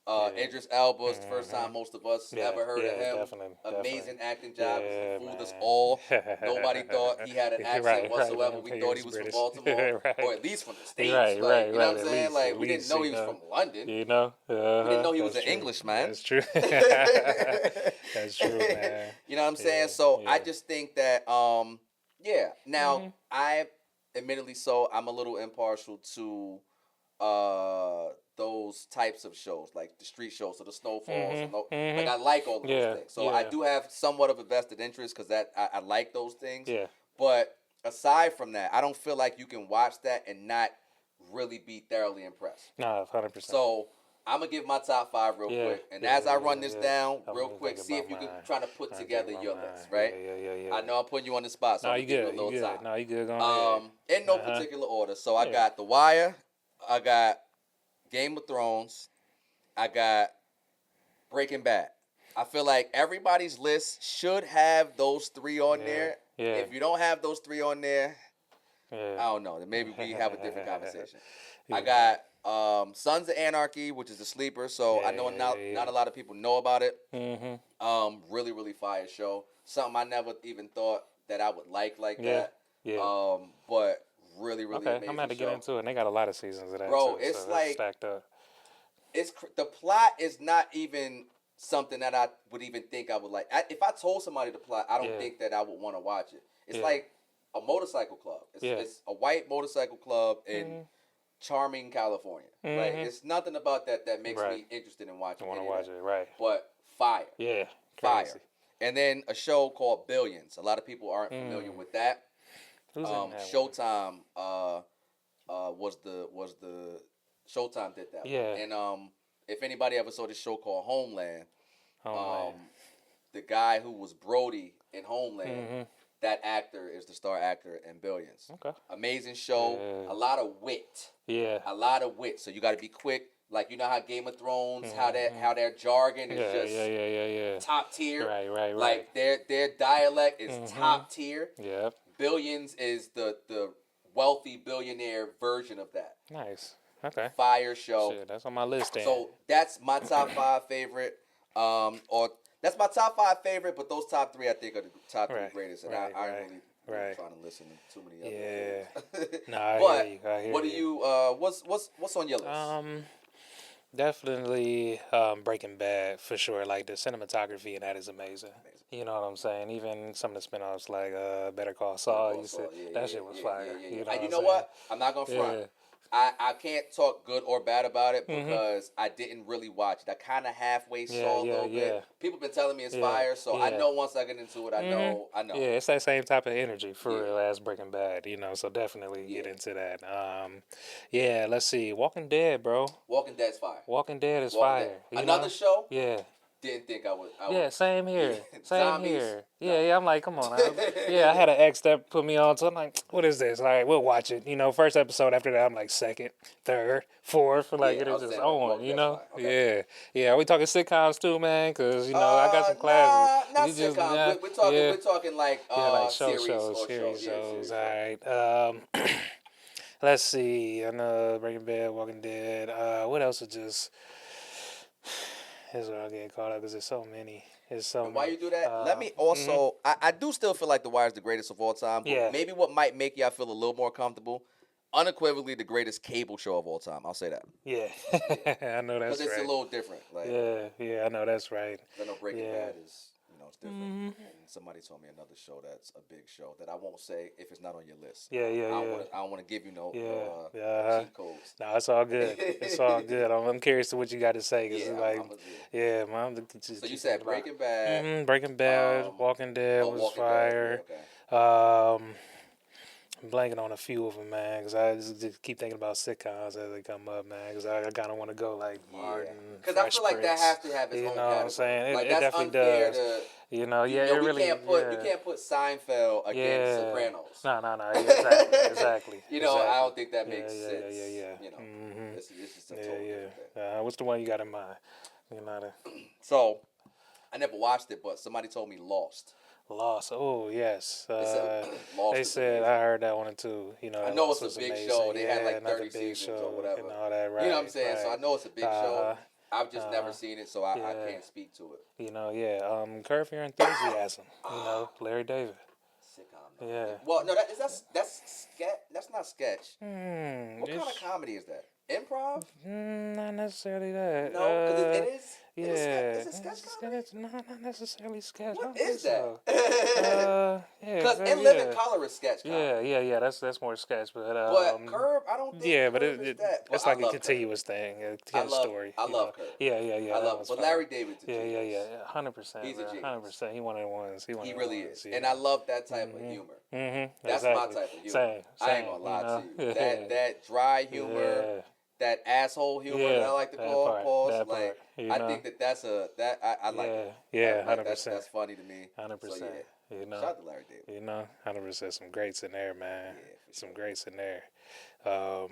Idris Elba was the first Mm-hmm. time most of us Yeah, ever heard of yeah, him. definitely, definitely. Amazing acting job. He Yeah, fooled us all. Nobody thought man. he had an accent Right, right, whatsoever. man. We He thought he was was from British. Baltimore, or Right. at least from the States. Right, Like, right, you know right. what I'm saying? Like, At we didn't least, know he was from London. you know. We didn't know he was That's an true. Englishman. That's true. That's true, man. You know what I'm saying? Yeah, So I yeah. just think that, yeah. Now Mhm, I, admittedly, so I'm a little impartial to those types of shows, like the street shows, so the snowfalls, mhm, and like mhm. I like all of those Yeah, things. So I yeah, do have somewhat of a vested interest because that I like those things. yeah. But aside from that, I don't feel like you can watch that and not really be thoroughly impressed. Nah, 100%. So I'm gonna give my top five real Yeah, quick, and yeah, as I yeah, run this yeah. down I'm real gonna quick, think see if about you can mine. try to put I'm gonna think together about your mine. list, Yeah, right? yeah, yeah, I yeah. know I'm putting you on the spot, so No, I'm you gonna give you a good. You little good. time. No, you good. Go ahead. In no Uh-huh. particular order. So I Yeah. got The Wire, I got Game of Thrones, I got Breaking Bad. I feel like everybody's list should have those three on Yeah. there. Yeah. If you don't have those three on there, Yeah. I don't know. Then maybe we have a different conversation. I Yeah. got Sons of Anarchy, which is a sleeper, so I Yeah, know yeah, not yeah, a lot of people know about it. yeah. Really, really fire show. Something I never even thought that I would like Yeah. that. Yeah. But really, really Okay, I'm amazing about to get show, into it. And they got a lot of seasons of that bro. too, so It's that's like stacked up. the plot is not even something that I would even think I would like. If I told somebody the plot, I don't Yeah. think that I would want to watch it. It's Yeah. like a motorcycle club. Yeah. It's a white motorcycle club in Mhm. charming California. Like Mhm. it's nothing about that makes Right. me interested in I watching want to any of watch that. it. Right. But fire, Yeah. fire. Crazy. And then a show called Billions. A lot of people aren't familiar Mm. with that. Who's in that one? Showtime was the Showtime did that Yeah. one. And if anybody ever saw this show called Homeland, Homeland. the guy who was Brody in Homeland, Mhm. that actor is the star actor in Billions. Okay. Amazing show, Yeah. a lot of wit, Yeah. a lot of wit. So you got to be quick. Like you know how Game of Thrones, Mhm. how their jargon is Yeah. just Yeah. Yeah. Yeah. Yeah. top tier. Right. Right. Right. Like their dialect is Mhm. top tier. Yep. Billions is the wealthy billionaire version of that. Nice. Okay. Fire show. Shit, that's on my list then. So that's my top five favorite. Or that's my top five favorite, but those top three I think are the top three Right, greatest. And right, I right, ain't really right. trying to listen to too many other Yeah. ones. No, I But hear you. I hear what do you. what's on your list? Definitely Breaking Bad for sure. Like the cinematography and that is amazing. Amazing. You know what I'm saying? Even some of the spinoffs like Better Call Better Saul. Call You Saul, said that shit was fire. You know And what you I'm know saying? what? I'm not gonna front. Yeah. I can't talk good or bad about it Mhm. because I didn't really watch it. I kind of halfway Yeah, saw a yeah, little yeah. bit. People been telling me it's Yeah, fire, so I yeah. know once I get into it, I Mhm. know. Yeah, it's that same type of energy for Yeah. real as Breaking Bad. You know, so definitely get Yeah. into that. Yeah. Let's see. Walking Dead, bro. Walking Dead's fire. Walking Dead is Walking fire. Dead. You Another know? show. Yeah. Didn't think I would. Yeah, same here. Yeah. Same Zombies. here. No. Yeah, yeah. I'm like, come on. Yeah, I had an ex that put me on, so I'm like, what is this? All right, we'll watch it. You know, first episode after that, I'm like second, third, fourth. Like, Yeah, it I is was just saying, on, Walking you Dead's know? fire. Okay. Yeah. Yeah, are we talking sitcoms too, man? Because, you know, I got some classes. Not You just, sitcoms. yeah, We're talking like yeah, like series shows, or series shows. Yeah, shows. series All shows. right. Let's see. I know Breaking Bad, Walking Dead. What else is just... Here's where I get caught up because there's so many. There's so And while many. you do that, let me also. I do still feel like The Wire is the greatest of all time. But Yeah. maybe what might make y'all feel a little more comfortable, unequivocally the greatest cable show of all time. I'll say that. Yeah, I know Because that's it's right. a little different. Like, Yeah, I know that's right. I know Breaking Yeah. Bad is, it's different. And somebody told me another show that's a big show that I won't say if it's not on your list. Yeah, I don't want to give you no Yeah. cheat codes. No, it's all good. It's all good. I'm curious to what you got to say because Yeah, it's like, I'm a, yeah, man. So you said Breaking Bad. Breaking Bad, um, Walking Dead was Walking fire. Dead. Yeah, okay. I'm blanking on a few of them, man, because I just keep thinking about sitcoms as they come up, man, because I kind of want to go like Martin, Because I Fresh feel like that Prince. has to have its You own know what I'm category. saying? Like It that's definitely unfair does. to. You know, yeah, You know, it really. we can't put Seinfeld against Sopranos. No, exactly. You know, exactly. I don't think that makes yeah, sense. Yeah. You know, Mm-hmm. it's just a total different thing. What's the one you got in mind? You know, So, I never watched it, but somebody told me Lost. Lost. Oh yes. Lost They is said amazing. I heard that one too. You know, I know Lost it's a was big amazing. show. They had like another 30 big seasons show or whatever. and all that. Right. You know what I'm saying? Right. So I know it's a big show. I've just never seen it, so I yeah. can't speak to it. You know, yeah. Curb Your Enthusiasm. You know, Larry David. Sitcom. No. Yeah. Well, no, that's sketch. That's not sketch. What kind of It's comedy is that? Improv? not necessarily that. No, because it is. Yeah, Is it sketch comedy? it's not necessarily sketch. I What don't think is that? so. Yeah, Because In Living yeah, Color is sketch comedy. yeah. That's more sketch, But Curb, I don't think yeah, but Curb is that. But it's I like a love Curb. continuous thing, a continuous story. I You know. love Curb. Yeah. I That love it. one's But fire. Larry David's a genius. Yeah. 100%, He's a genius. 100%. He one of the ones. He really is. Yeah. And I love that type of humor. That's Exactly. my type of humor. Same. I ain't gonna lie You to you. know? That dry humor, that asshole humor that I like to call pause. That Like part, I think I like it. Yeah, Like, 100%. that's funny to me. 100%. So yeah. You know, Shout out to Larry David. You know, 100%. Some greats in there, man. Yeah, Some greats in there. All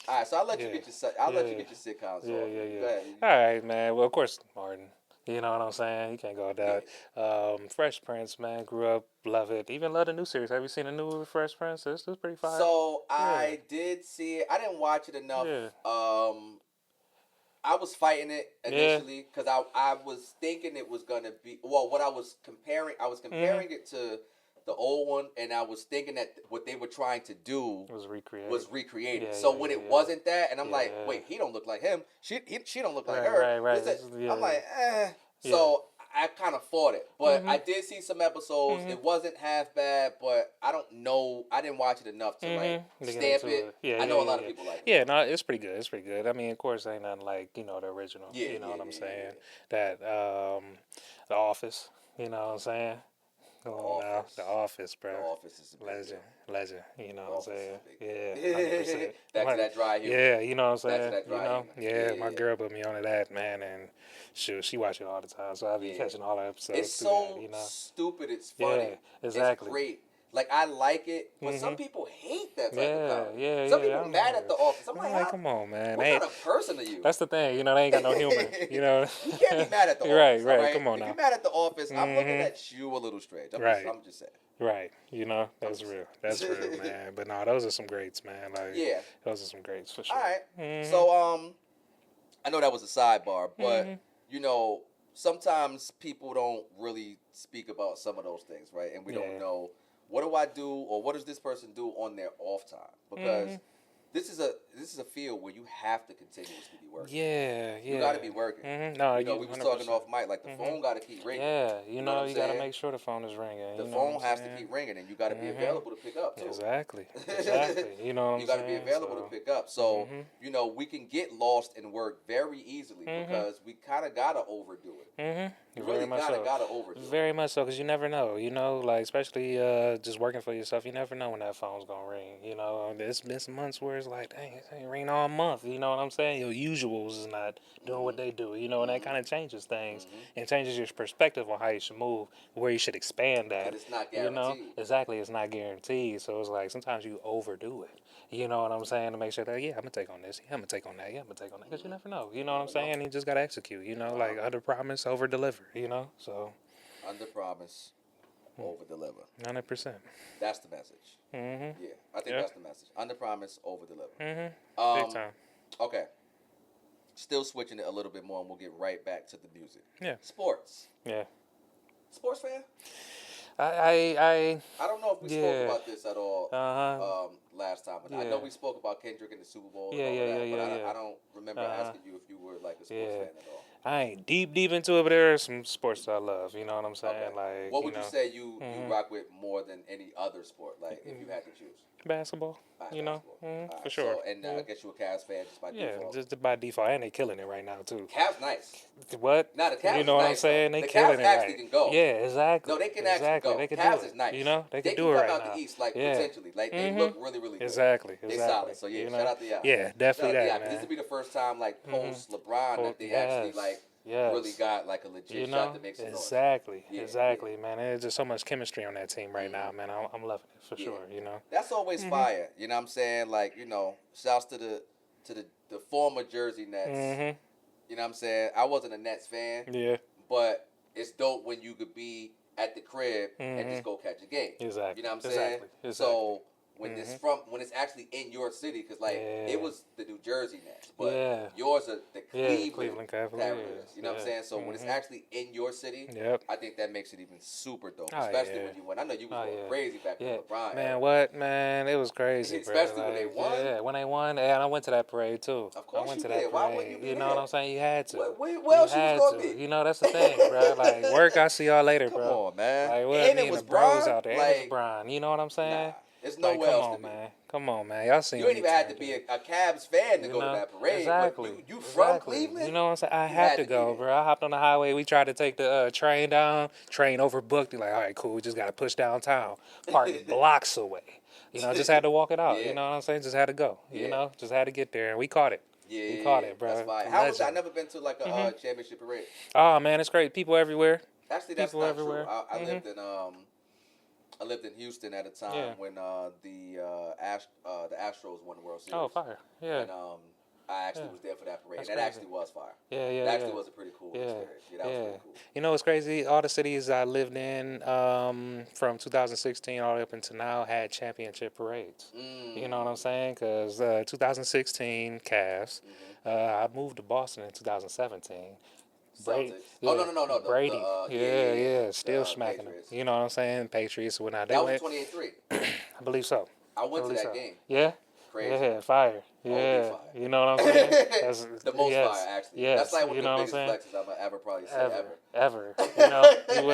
right, so I'll let you get your sitcoms. Yeah. Go ahead. All right, man. Well, of course, Martin. You know what I'm saying? You can't go without. Fresh Prince, man. Grew up, love it. Even love the new series. Have you seen the new Fresh Prince? This is pretty fire. So I did see it. I didn't watch it enough. Yeah. I was fighting it initially because I was thinking it was gonna be what I was comparing. I was comparing it to the old one, and I was thinking that what they were trying to do was recreated. Yeah, so when it wasn't that, and I'm like, wait, he don't look like him. She don't look like her. Right. I'm like, So I kind of fought it, but I did see some episodes. It wasn't half bad, but I don't know. I didn't watch it enough to like stamp it. I know a lot of people like it. Yeah, no, it's pretty good. It's pretty good. I mean, of course, ain't nothing like the original. You know what I'm saying? That The Office. You know what I'm saying? Come on now, The Office, bro. The Office is a legend. You know what I'm saying? Yeah, 100%. Back to that dry humor. Yeah, you know what I'm saying? Back to that dry humor. Yeah, my girl put me onto that, man, and she watch it all the time, so I be catching all the episodes. It's so stupid. It's funny. Yeah, exactly. It's great. Like I like it, but some people hate that type of comedy. Yeah. Some people mad at The Office. I'm like, come on, man. What kind of person are you? That's the thing, they ain't got no humor. You can't be mad at The Office. Right. Come on now. If you're mad at The Office, I'm looking at you a little strange. I'm just saying. Right. That's real. That's real, man. But no, those are some greats, man. Like, those are some greats for sure. All right. So I know that was a sidebar, but sometimes people don't really speak about some of those things, right? And we don't know. What do I do, or what does this person do on their off time? Because this is a field where you have to continuously be working. Yeah. You got to be working. No, we was talking off mic, like the phone got to keep ringing. Yeah, you got to make sure the phone is ringing. The phone has to keep ringing, and you got to be available to pick up too. Exactly. You know what I'm saying? You got to be available to pick up. So we can get lost in work very easily because we kind of got to overdo it. You really gotta overdo it. Very much so, because you never know. Like especially just working for yourself, you never know when that phone's gonna ring. There's been some months where it's like, dang, it ain't ring all month. You know what I'm saying? Your usuals is not doing what they do. And that kind of changes things and changes your perspective on how you should move, where you should expand that. It's not guaranteed. Exactly, it's not guaranteed. So it's like sometimes you overdo it. You know what I'm saying? To make sure that, I'm going to take on this. I'm going to take on that. I'm going to take on that. Because you never know. You know what I'm saying? You just got to execute. Like under promise, over deliver. So. Under promise, over deliver. 100%. That's the message. Yeah, I think that's the message. Under promise, over deliver. Big time. Okay. Still switching it a little bit more, and we'll get right back to the music. Yeah. Sports. Yeah. Sports fan? I don't know if we spoke about this at all last time. I know we spoke about Kendrick in the Super Bowl. But I don't remember asking you if you were like a sports fan at all. I ain't deep into it, but there are some sports that I love. You know what I'm saying? Okay. Like, what would you say you rock with more than any other sport? Like, if you had to choose. Basketball. For sure. So, and I guess you're a Cavs fan just by default. Yeah, just by default, and they killing it right now too. Cavs nice. What? Now the Cavs. You know what I'm saying? They killing it. Cavs can go. Yeah, exactly. No, they can actually go. They can Cavs do it. is nice. They can do it right now. They can come out the East potentially. Like they look really, really good. Exactly. They solid. So shout out to y'all. Yeah, definitely that, man. This will be the first time post LeBron that they actually really got a legit shot to make some noise. Exactly, man. There's just so much chemistry on that team right now, man. I'm loving it for sure. That's always fire. You know what I'm saying? Shouts to the former Jersey Nets. You know what I'm saying? I wasn't a Nets fan. Yeah. But it's dope when you could be at the crib and just go catch a game. Exactly. You know what I'm saying? Exactly. So when it's actually in your city, because like it was the New Jersey Nets, but Yeah. yours are the Yeah, Cleveland, Cleveland Cavaliers. Cavaliers. You know what I'm Yeah. saying? So when it's actually in your city, Yep. I think that makes it even super dope, Oh especially yeah. when you win. I know you was Oh going yeah. crazy back in Yeah. the LeBron Man, era. what man? It was crazy, bro. Especially when they Like, won. yeah, when they won, and I went to that parade too. Of I course went you to that did. Why wouldn't you parade. be You know there? what I'm saying? You had to. Where else you was had gonna to. be? You know, that's the thing, bro. Like, work. I see y'all later, Come bro. on, man. Like, what? And Me it and was the bros Bron. out there. And it was Like, Brian. You know what I'm nah, saying? there's Like, nowhere come else to on, be. man. Come on, man. Y'all seen You ain't me even had to turned be it. a Cavs fan to You go to know, that parade, exactly. but you from Exactly. Cleveland? You know what I'm saying? I You had to be go, there. bro. I hopped on the highway. We tried to take the train down. Train overbooked. Like, all right, cool. We just got to push downtown. Parking blocks away. You know, I just had to walk it out. Yeah. You know what I'm saying? Just had to go. Yeah. You know, just had to get there. And we caught it. Yeah, we caught it, bro. That's fine. The How was that? I legend. never been to like a championship parade. Oh, man, it's great. People everywhere. Actually, that's People not everywhere. true. I lived in Houston at a time Yeah. when the Astros won the World Series. Oh, fire. Yeah. And I actually Yeah. was there for that parade. That's That crazy. actually was fire. Yeah, yeah, It actually yeah. was a pretty cool Yeah, experience. Yeah, that was yeah. pretty cool. You know what's crazy? All the cities I lived in from 2016 all the way up until now had championship parades. You know what I'm saying? Because 2016 Cavs. I moved to Boston in 2017. Brady, Celtics. yeah, Oh no. Brady, yeah, still The smacking them. Patriots. You know what I'm saying? Patriots when they That was went. 28-3. I believe so. I went to believe that so. game. Yeah. Crazy. Yeah, fire. Yeah, fire. you know what I'm saying? That's The most yes, fire, actually. yes. That's like one you of know the what I'm biggest saying? flexes I'm gonna ever probably say Ever. You know,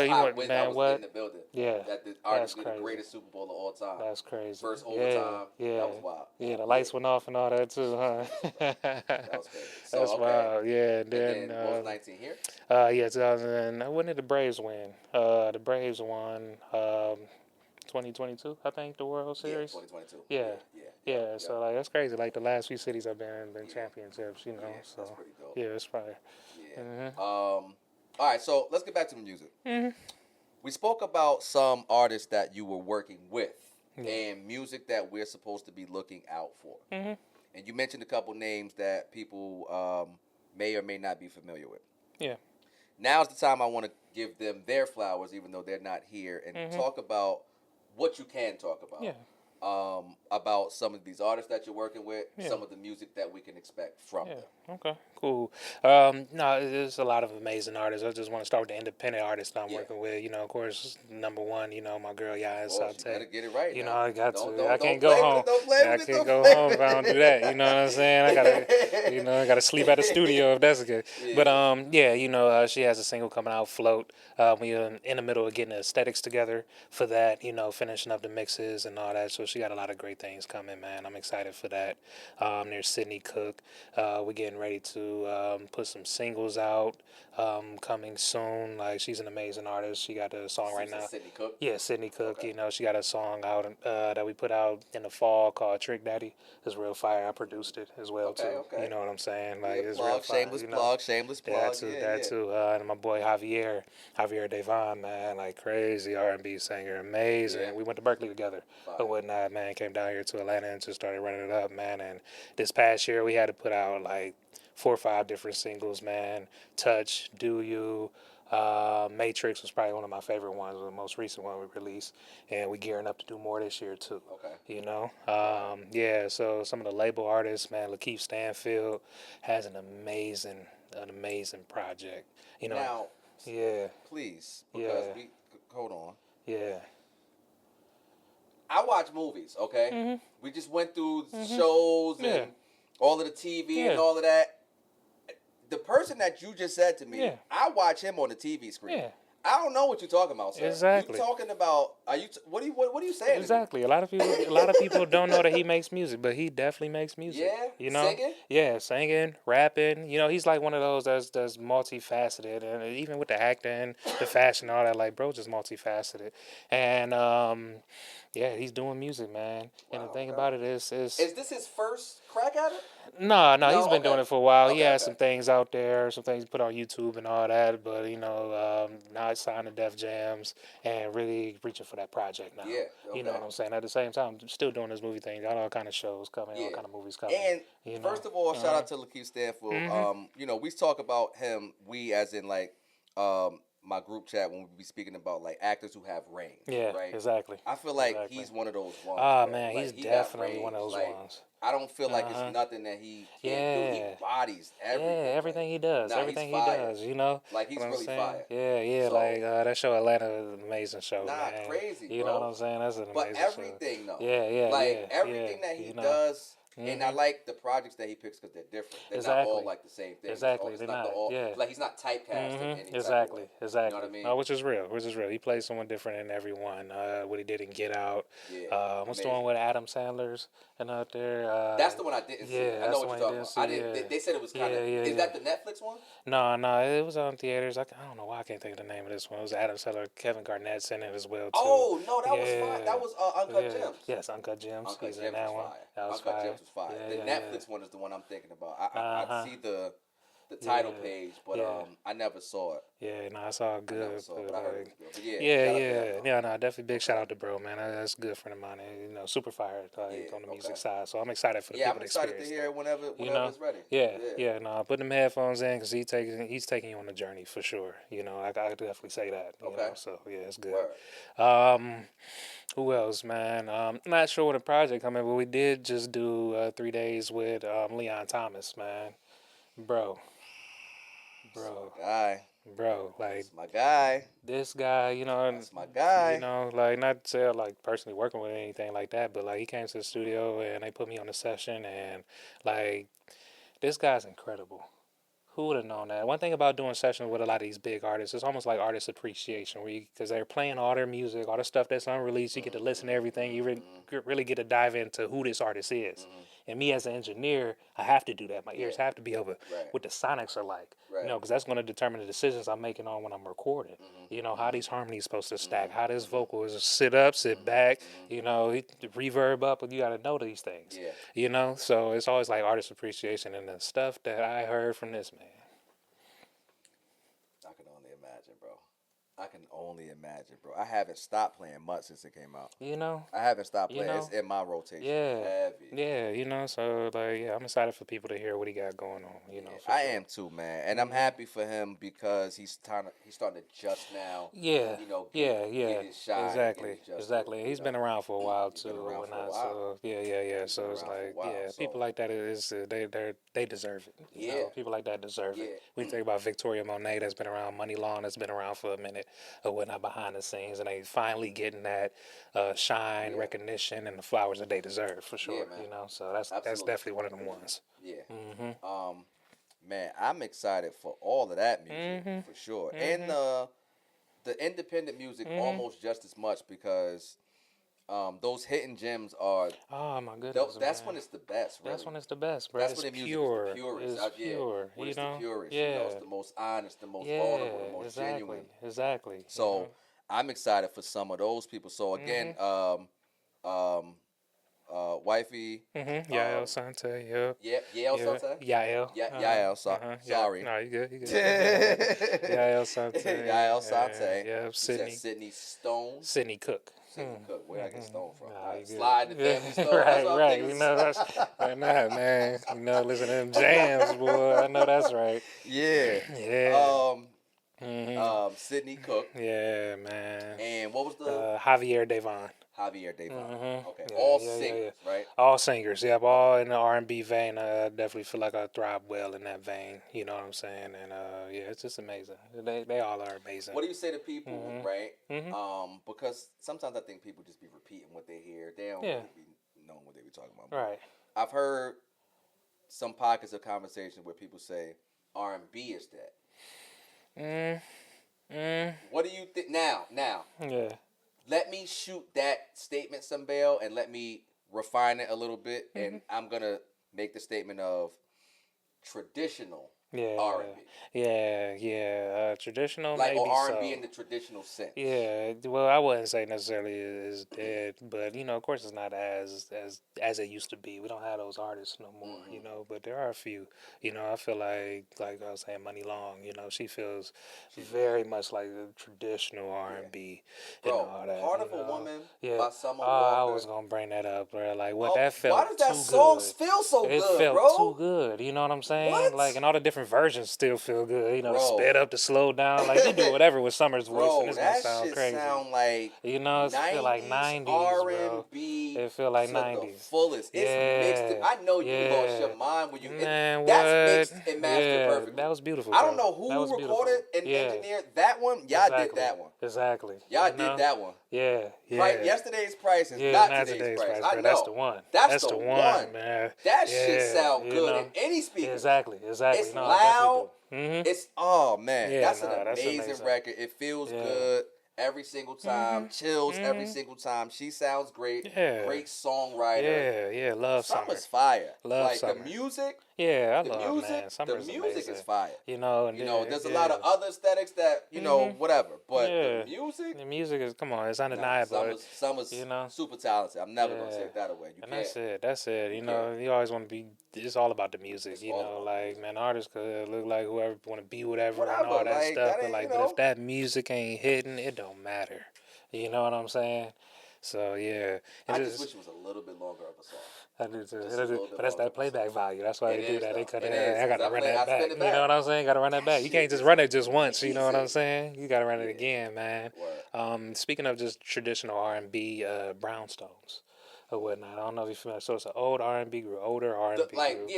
you I went, wish I man. was What? in the building. Yeah, That that's arguably the crazy. greatest Super Bowl of all time. That's crazy. First overtime. Yeah. That was wild. Yeah, the lights went off and all that too, huh? That was crazy. So That's okay. wild. Yeah, And then what was 19 here? Yeah, 2000. When did the Braves win? The Braves won 2022, I think, the World Series. Yeah, 2022. Yeah. Yeah. So like that's crazy. Like the last few cities I've been championships, you know. Yeah, so that's pretty dope. yeah, it's fire. Yeah. All right, so let's get back to the music. Mm-hmm. We spoke about some artists that you were working with and music that we're supposed to be looking out for. Mm-hmm. And you mentioned a couple names that people may or may not be familiar with. Yeah. Now's the time I want to give them their flowers, even though they're not here, and talk about what you can talk about. Yeah. About some of these artists that you're working with, some of the music that we can expect from them. Okay, cool. No, there's a lot of amazing artists. I just want to start with the independent artists I'm working with. You know, of course, number one, you know, my girl Yaya Saute. You better get it right. You now. know, I got to. I Don't can't go home. I can't go home if I don't do that. You know what I'm saying? I gotta, you know, I gotta sleep at the studio if that's good. Yeah. But yeah, you know, she has a single coming out, Float. We're in the middle of getting the aesthetics together for that. You know, finishing up the mixes and all that. So she got a lot of great things coming, man. I'm excited for that. There's Sydney Cook. We're getting ready to put some singles out coming soon. Like, she's an amazing artist. She got a song right now. Sydney Cook? Yeah, Sydney Cook. Okay. You know, she got a song out that we put out in the fall called Trick Daddy. It's real fire. I produced it as well, too. Okay. You know what I'm saying? Like, Yeah, it's real fire. Shameless you know? plug, shameless plug. That too. And my boy Javier Devon, man, like crazy R&B singer, amazing. Yeah. We went to Berkeley together or whatnot, man. Came down here to Atlanta and just started running it up, man. And this past year we had to put out like 4 or 5 different singles, man. Touch, Do You, Matrix was probably one of my favorite ones, the most recent one we released, and we gearing up to do more this year too. Okay. You know, yeah. So some of the label artists, man, Lakeith Stanfield has an amazing project. You know. Now, yeah. please, because hold on. Yeah. I watch movies, okay? We just went through shows and all of the TV and all of that. The person that you just said to me, I watch him on the TV screen. Yeah. I don't know what you're talking about, sir. Exactly. You talking about? What are you saying? Exactly. A lot of people don't know that he makes music, but he definitely makes music. Yeah. You know. Singing. Yeah, singing, rapping. You know, he's like one of those that's multifaceted, and even with the acting, the fashion, all that. Like, bro, just multifaceted, and yeah, he's doing music, man. And the thing about it is this his first crack at it? No, he's been doing it for a while. He has some things out there, some things put on YouTube and all that. But you know, now he's signed to Def Jams and really reaching for that project now. Yeah, you know what I'm saying. At the same time, still doing his movie thing. Got all kind of shows coming, all kind of movies coming. And first of all, shout out to Lakeith Stanfield. You know, we talk about him. We as in like my group chat when we be speaking about like actors who have range, Yeah, right? exactly. I feel like Exactly. he's one of those ones, Ah, bro. man, Like he's he got definitely one range. of those Like ones. I don't feel like it's Uh-huh. nothing that he can't do. He Yeah. bodies Yeah, everything. Like everything he does, nah, he's everything he fire. does, you know Like what he's I'm really saying? fire. Yeah, yeah, like So that show Atlanta is an amazing show, nah, man. crazy, You know what bro. I'm saying? That's an But amazing show. everything though, Yeah, yeah, like yeah, yeah, everything that he you know. does, and I Mhm. like the projects that he picks because they're different. They're not all Exactly. like the same thing. Exactly. It's They're not the not. all Yeah. like he's not typecast in any type of way. Exactly. You know what Exactly. I mean? No, which is real. Which is real. He plays someone different in everyone. What he did in Get Out. Yeah, What's the one amazing. with Adam Sandler's and out there? That's the one I didn't see. Yeah, I know that's the what you're one he talking didn't about. I see. didn't. Yeah. They said it was kind of. Yeah, yeah, Is yeah. that the Netflix one? No, no, it was on theaters. I don't know why I can't think of the name of this one. It was Adam Sandler, Kevin Garnett's in it as well too. Oh no, that was fire. Yeah, That was Uncut yeah, Gems. yes, Uncut Gems. Uncut He's in Gems that was one. fire. That was Uncut fire. Gems was fire. Yeah, The yeah, Netflix one is the one I'm thinking about. yeah. Uh I huh. see the Yeah, title page, but yeah, I never saw it. yeah. No, it's all I never good. saw it, But but I heard it like, was good. But yeah, yeah, shout out to him yeah, though. yeah. No, definitely big shout Okay. out to bro, man. That's good friend of mine. And, super fire like Yeah. on the music Okay. side. So I'm excited for the Yeah, people I'm to excited to experience hear that. it whenever You whenever know? it's ready. Yeah, Yeah. yeah. No, put them headphones in because he's taking you on a journey for sure. I definitely say that. Okay. So yeah, it's good. Word. Um, who else, man? Not sure what a project coming, but we did just do 3 days with Leon Thomas, man. Bro, That's bro, my guy. bro. Like That's my guy. this guy, That's my guy. like not to say like personally working with anything like that, but like he came to the studio and they put me on a session and like this guy's incredible. Who would have known that? One thing about doing sessions with a lot of these big artists, it's almost like artist appreciation, where because they're playing all their music, all the stuff that's unreleased, you get to listen to everything. You really get to dive into who this artist is. And me as an engineer, I have to do that. My ears Yeah. have to be over Right. what the sonics are like. Right. Because that's going to determine the decisions I'm making on when I'm recording. How these harmonies supposed to stack, how this vocal is sit up, sit back. Reverb up, but you got to know these things. Yeah. So it's always like artist appreciation and the stuff that I heard from this man. I can only imagine, bro. I can only imagine, bro. I haven't stopped playing much since it came out. I haven't stopped playing. It's in my rotation. Yeah. Heavy. Yeah, so like I'm excited for people to hear what he got going on, I am too, man. And I'm happy for him because he's starting to just now. Yeah. Get his shine. Exactly. He's been around for a while He's too. been around for a Whatnot, while. So yeah. He's So been it's around for a like while, so- people like that they deserve it. Yeah. People like that deserve Yeah. it. We think about Victoria Monet that's been around, Money Long that's been around for a minute, or whatnot behind the scenes, and they finally getting that shine, recognition, and the flowers that they deserve for sure. man. So that's definitely one of them ones. Yeah. Man, I'm excited for all of that music for sure, and the independent music almost just as much because those hidden gems are. Oh my goodness! That's man. when it's the best. Really. That's when it's the best, bro. That's It's when the music pure. is the purest. It's pure. When it's the purest. Yeah. It's the most honest, the most vulnerable, the most genuine. Exactly. So I'm excited for some of those people. So again, wifey. Yael Sante. Yep. Yael Sante. Yael. Yael. Sorry. No, you good. Yael Sante. Yael Sante. Yep. Sydney Stone. Sydney Cook. Sydney Cook. Where I get Stone from? Nah, Slide the family Stone. right. We know that's right now, man. Listen to them jams, boy. I know that's right. Yeah. Sydney Cook. Yeah, man. And what was the Javier Devon. Javier Devon. Okay. Yeah, All yeah, singers, right? All singers, yep. All in the R&B vein. I definitely feel like I thrive well in that vein. You know what I'm saying? And it's just amazing. They all are amazing. What do you say to people, right? Because sometimes I think people just be repeating what they hear. They don't really be knowing what they be talking about. Right. I've heard some pockets of conversation where people say R&B is that. What do you think now? Yeah. Let me shoot that statement some bail and let me refine it a little bit. And I'm going to make the statement of traditional R&B. Yeah. Traditional, like maybe or R&B so. in the traditional sense. Yeah, well, I wouldn't say necessarily is dead, but of course, it's not as it used to be. We don't have those artists no more, But there are a few. I feel like I was saying, Money Long. She feels very much like the traditional R&B and Bro, all that. Heart of a Woman Yeah. by Summer I Walker. was gonna bring that up, bro. Like what that felt. Why does that too song good. feel so It good, felt bro? too good. You know what I'm saying? What? Like, and all the different different versions still feel good. You know, the Bro. sped up, the slow down. Like they do whatever with Summer's voice, and Bro, it's gonna that sound shit crazy. sound like You know, it feel like 90s '90s, bro. R&B It feel like to the '90s. fullest. It's mixed. Yeah, I know you lost yeah. your mind when you. Man, That's what? mixed and mastered Yeah, perfectly. that was beautiful, I don't bro. know That who was recorded beautiful. and Yeah, engineered that one. Y'all did exactly, that one. exactly. Y'all You did know? that one. Yeah, yeah. Yesterday's price is Yeah, not not today's today's price. price, I bro. That's know. the one. That's That's the the one. one, man. That shit Yeah, sound you good in know. any speaker. Exactly, exactly. It's No, I definitely loud. do. Mhm. It's oh man, Yeah, that's an no, that's amazing amazing. record. It feels Yeah. good every single time. Mhm. Chills every Mhm. single time. She sounds great. Yeah. Great songwriter. Yeah, yeah. Love Summer. Summer's fire. Love Like Summer. the Yeah, I love music, man. the Summer is music is amazing. fire. You know, and You know, there's a lot yeah. of other aesthetics that Mhm. whatever. But the Yeah. music, The music is come on, it's nah, undeniable. Summer's You know. super talented. I'm never gonna Yeah. take that away. You And can't. that's it. That's it. You You can't. know, you always want to be. It's all about the music. It's You all know, about the like music. man, artists could look like whoever want to be whatever and all Whatever. that Like stuff. that But ain't like, but if that music ain't hitting, it don't matter. You know what I'm saying? So yeah, and I just just wish it was a little bit longer of a song. I do too. Just a little bit But that's longer that of a song. playback value. That's why It they do is that. They though. cut It it. is I because gotta run that I back. spin it You know back. what I'm saying? Gotta run that back. You Shit can't just is run it just once. You know what I'm amazing. saying? You gotta run it Yeah. again, man. What? Speaking of just traditional R&B, brownstones or whatnot. I don't know if you're familiar. So it's an old R&B group, older R&B group.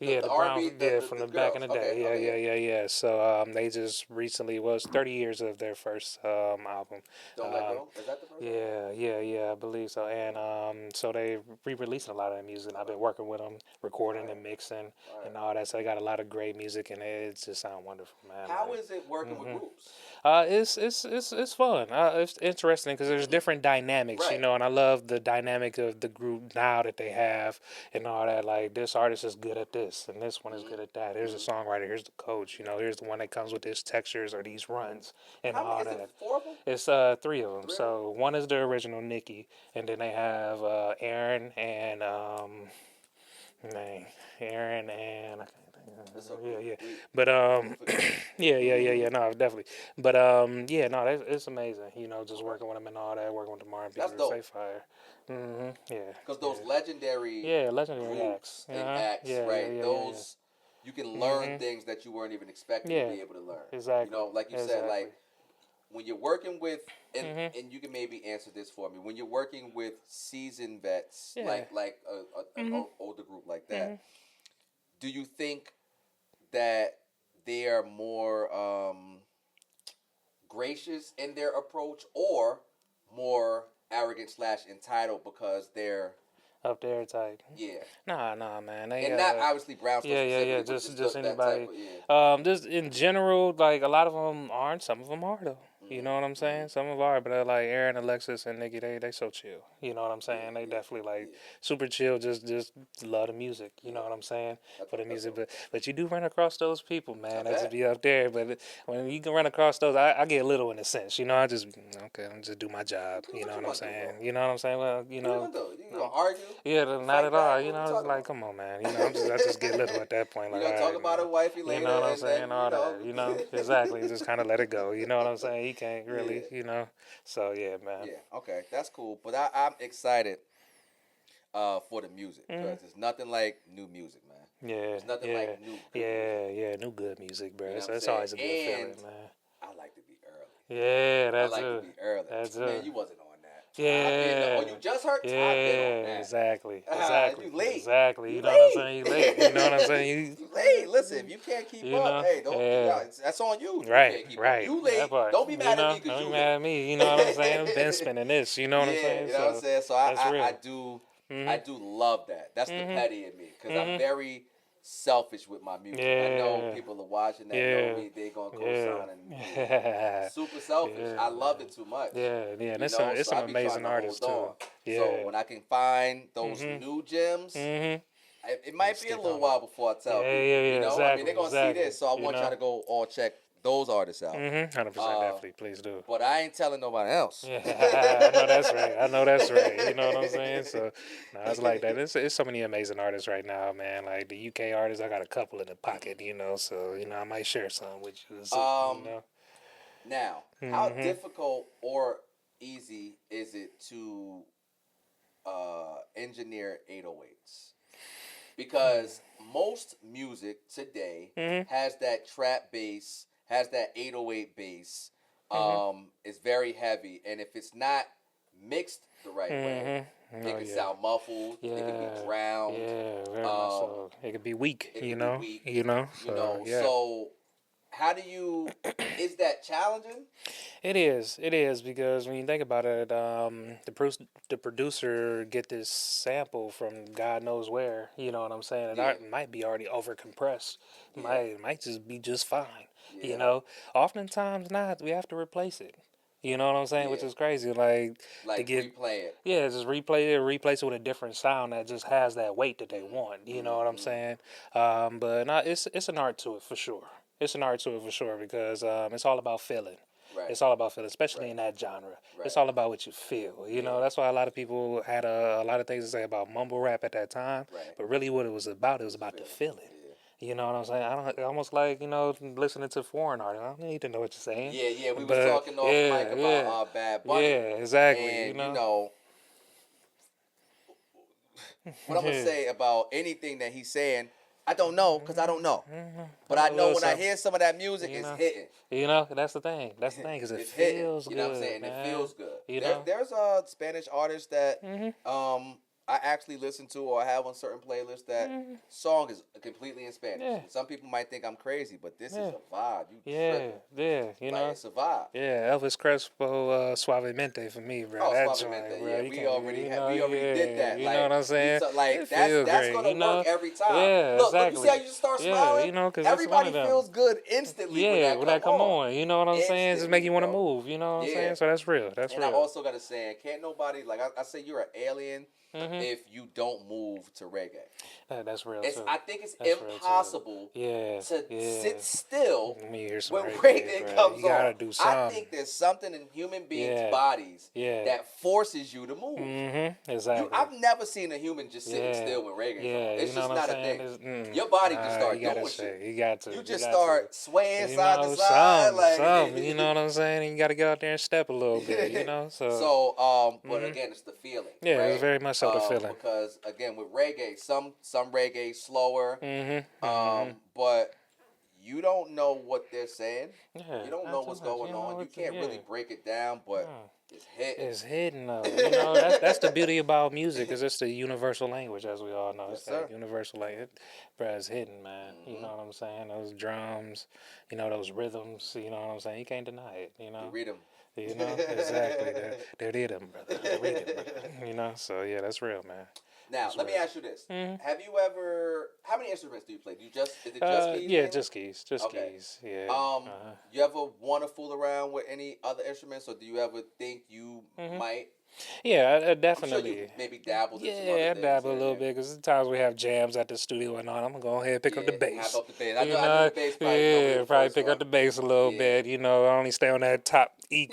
Yeah, The the R and Browns, B, yeah, from the the back in girls. the Okay, day. Yeah, okay, yeah, yeah. yeah, yeah. So they just recently was 30 years of their first album. Don't let go. Is that the first album? Yeah, yeah, yeah, I believe so. And so they re-releasing a lot of that music. And I've Okay. been working with them, recording Fire. and mixing Fire. and all that. So they got a lot of great music, and it just sound wonderful, man. How Like, is it working with groups? it's fun. It's interesting because there's different dynamics, you Right. know. And I love the dynamic of the group now that they have and all that. Like this artist is good at this, and this one is good at that. Here's the songwriter. Here's the coach. You know, here's the one that comes with these textures or these runs and How many all is it? that. 4 of them? It's three of them. Three of them? So one is the original Nikki, and then they have Aaron and name Aaron and I can't It's think. Yeah, okay. yeah. We But we'll figure it out. yeah. No, definitely. But yeah, no, it's amazing. You know, just Okay. working with them and all that, working with the R&B That's groups, they dope. fire. Yeah. Because Yeah. those legendary Yeah, legendary acts. groups and Uh-huh. acts, Yeah, yeah, right? yeah, yeah, yeah. Those you can learn things that you weren't even expecting to Yeah, be able to learn. exactly. Like you said, Exactly. like when you're working with Mhm. and you can maybe answer this for me. When you're working with seasoned vets, Yeah. like an Mhm. older group like that, Mhm. do you think that they are more gracious in their approach or more arrogant slash entitled because they're Up there type. yeah Nah, man. They and not obviously brownstone yeah. specifically but Just that type anybody. of yeah. Just in general, like a lot of them aren't. Some of them are though. You know what I'm Mm-hmm. saying? Some of them are, but like Aaron, Alexis, and Nikki, they so chill. You know what I'm saying? They Yeah, definitely like yeah, super chill. Just love the music. You know yeah. what I'm saying? For the That's music, all. but you do run across those people, I man. That just bet. be up there. But when you can run across those, I get a little in a sense. You know, I just okay, I'm just do my job. You know What you what I'm want to do, bro? saying? You know what I'm saying? Well, you What you know. gonna do? You gonna No. argue? Yeah, not Fight at all. back? You What we know, it's talking like, about? come on, man. You know, I just get little at that point. You Like, gonna all talk right, about man. a wifey You later know what I'm and then saying? All that. You know, exactly. Just kind of let it go. You know what I'm saying? You can't really, yeah. you know. So yeah, man. Yeah, okay, that's cool. But I'm excited for the music because there's nothing like new music, man. Yeah, There's nothing yeah, like new good music. yeah. New good music, bro. You know what I'm It's saying? always a good And feeling, man. I like to be early. Yeah, I that's like to it. be early. That's Man, it. you wasn't on that. I've been. Oh, Yeah. you just heard? I've been on Yeah, that. exactly, You late. exactly. You You know what I'm late. saying? You late. You know what I'm saying? You late. Listen, if you can't keep You up, know, hey, don't. yeah. That's on you. If you Right, can't keep up. right. You That late. part. Don't be You mad at me know, because don't you be late. mad at me. You know what I'm saying? I've been spinning this. You know what I'm Yeah, saying? you know what I'm So saying. So that's real. I Mhm. do love that. That's the Mhm. petty in me because I'm Mhm. very selfish with my music. I know Yeah. people are watching that know Yeah. me. They gonna Yeah. co-sign and super selfish. Yeah, I loved man. it too much. Yeah. And You know, it's so some I be trying amazing to artists hold too. on. So Yeah. when I can find those Mhm. new gems, Mhm. it And might be a stick little on it. while before I tell people. You Yeah. know, I mean they're Exactly. gonna see Exactly. this, so I You want y'all know. to go all check those artists out. 100%. Uh, Definitely. Please do. but I ain't telling nobody else. Yeah, I know that's right. I know that's right. You know what I'm saying? So, no, it's like that. It's so many amazing artists right now, man. Like the UK artists, I got a couple in the pocket, you know. So, you know, I might share some with you. See, you know. Now, how Mhm. difficult or easy is it to engineer 808s? because most music today has that trap bass, has that 808 bass. It's very heavy, and if it's not mixed the right way, it can sound muffled. Yeah, It can be drowned. yeah, very much so. It could be weak, It you can know, be weak. you know. So yeah, So how do you? Is that challenging? it is because when you think about it, the producer get this sample from God knows where. You know what I'm saying? It might be already over compressed. Might just be just fine. Yeah. You know, oftentimes not. We have to replace it. You know what I'm saying? Which is crazy. Like to get replay it. yeah, just replace it with a different sound that just has that weight that they want. You know what I'm saying? But no, it's an art to it for sure. It's an art to it for sure because it's all about feeling. Right. It's all about feeling, especially in that genre. Right. It's all about what you feel. You know, that's why a lot of people had a lot of things to say about mumble rap at that time. Right. But really, what it was about the feeling. You know what I'm saying? I don't almost like listening to foreign art. I don't need to know what you're saying. Yeah. We was talking off mic about Bad Bunny. Yeah, exactly. And you know what I'm gonna say about anything that he's saying. I don't know because I don't know. But I know when I hear some of that music, it's hitting. You know, that's the thing. That's the thing because it feels good. You know what I'm saying? Man. It feels good. You know? There's a Spanish artist that I actually listen to or have on certain playlists that song is completely in Spanish. Yeah. Some people might think I'm crazy, but this is a vibe. You you know, it's a vibe. Yeah, Elvis Crespo, Suavemente for me, bro. Oh, that Suavemente, joint, bro. yeah. We already did that. You know what I'm saying? That's gonna work every time. Yeah, look, exactly. You see how you just start smiling? Yeah, you know, because everybody feels good instantly. Yeah, when that come on. You know what I'm saying? Just make you want to move. You know what I'm saying? So that's real. That's real. And I also gotta say, can't nobody I say you're an alien. If you don't move to reggae. That's real too. I think it's impossible to sit still when reggae comes on. You gotta do something. I think there's something in human beings' bodies that forces you to move. Exactly. I've never seen a human just sitting still when reggae comes on. It's just not a thing. Your body just start doing shit. You got to. You just start swaying side to side. You know what I'm saying? You got to get out there and step a little bit, you know? But again, it's the feeling. Yeah, right? it's very much so the feeling. Because again, with reggae, some reggae slower, but you don't know what they're saying. Yeah, you don't know what's going on. You can't really break it down, but it's hitting. It's hitting though. You know, that's the beauty about music, is it's the universal language, as we all know. It's that universal language. Bruh, it's hitting, man. You know what I'm saying? Those drums, you know, those rhythms. You know what I'm saying? You can't deny it. You know. You read them. You know, exactly. They're rhythm, brother. They're rhythm, brother. You know, so yeah, that's real, man. Now, let me ask you this. Have you ever, how many instruments do you play? Is it just keys? Yeah, just keys. Just keys, yeah. You ever want to fool around with any other instruments, or do you ever think you might? Yeah, I definitely. I'm sure you maybe dabbled in some other I things. dabble a little bit because sometimes we have jams at the studio and all. I'm going to go ahead and pick up the bass. Up the bass. I know the bass probably pick up the bass a little bit. You know, I only stay on that top E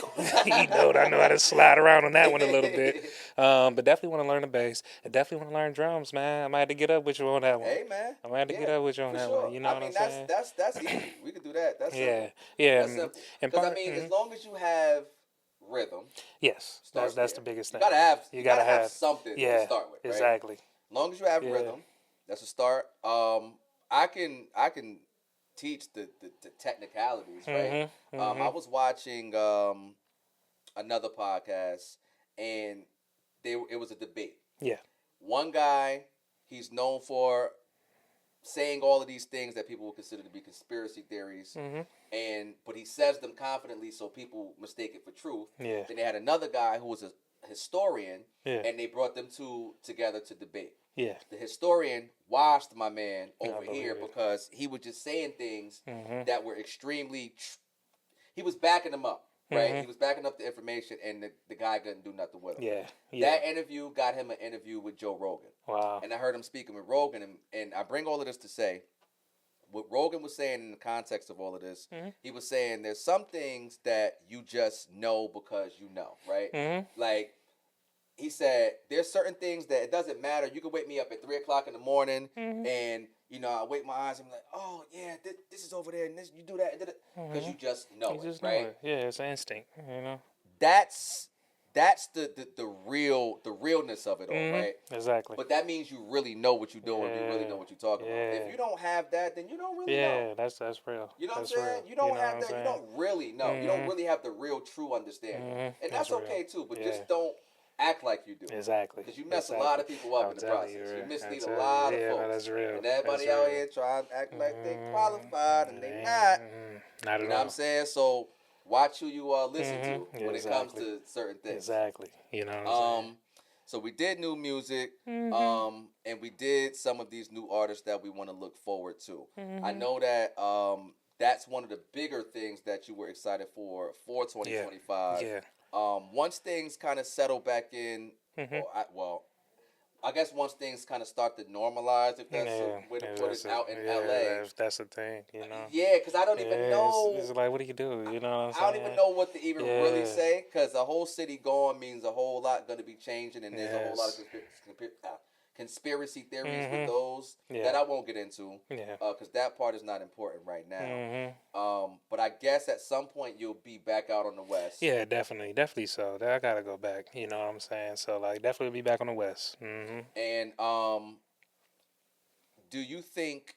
note. I know how to slide around on that one a little bit. But definitely want to learn the bass. I definitely want to learn drums, man. I might have to get up with you on that one. Hey, man. I might have to get up with you on that one. You know what I'm saying? That's easy. We could do that. That's simple. Yeah. That's simple. Because, as long as you have rhythm. Yes, that's the biggest thing. You gotta have something to start with. Right? Exactly. As long as you have rhythm, that's a start. I can teach the technicalities, right? I was watching another podcast, and it was a debate. Yeah. One guy, he's known for saying all of these things that people would consider to be conspiracy theories, but he says them confidently so people mistake it for truth. Yeah. Then they had another guy who was a historian, Yeah. and they brought them two together to debate. Yeah. The historian washed my man over here because he was just saying things that were extremely. He was backing them up, right? He was backing up the information, and the guy couldn't do nothing with him. Yeah. That interview got him an interview with Joe Rogan. Wow. And I heard him speaking with Rogan, and I bring all of this to say, what Rogan was saying in the context of all of this, he was saying there's some things that you just know because you know, right? Like, he said, there's certain things that it doesn't matter. You can wake me up at 3 o'clock in the morning, and, you know, I wake my eyes and I'm like, oh, yeah, this is over there, and this, you do that, because you just know You just right? know it. Yeah, it's an instinct, you know? That's that's the realness of it all, right? Exactly. But that means you really know what you're doing. You really Yeah. know what you're talking about. If Yeah. you don't have that, then you don't really know. Yeah. That's real. You know what I'm That's saying? real. You You don't know what have I'm that. You saying? don't really know. You don't really have the real, true understanding, and That's that's real. okay too. But Yeah. just don't act like you do, Exactly. because you mess a lot Exactly. of people up I'm in the telling you, process. You bro. I mislead a tell you. lot of Yeah. No, folks, that's real. and That's everybody out real. here trying to act like they qualified, and they not. Not You at know what I'm all. saying? So watch who you listen to when it comes Exactly. to certain things. Exactly. You know what I'm saying? Um, so we did new music, Mm-hmm. and we did some of these new artists that we want to look forward to. I Mm-hmm. know that that's one of the bigger things that you were excited for Yeah. 2025. Yeah. Once things kind of settle back in, Mm-hmm. or I guess once things kind of start to normalize, if that's a Yeah. way to Yeah, put it, that's it. out in Yeah, LA. that's the thing, you know. Yeah, because I don't even Yeah, know. it's like, what do you do? You know what I'm I don't even saying? know what to even really Yeah. say, because a whole city gone means a whole lot going to be changing, and there's a whole lot of Yes. conspiracy theories with Mm-hmm. those that Yeah. I won't get into, Yeah. because that part is not important right now. Mm-hmm. But I guess at some point you'll be back out on the west, Yeah, definitely. Definitely so. I gotta go back. You know what I'm saying? So, like, definitely be back on the West. Mm-hmm. and do you think,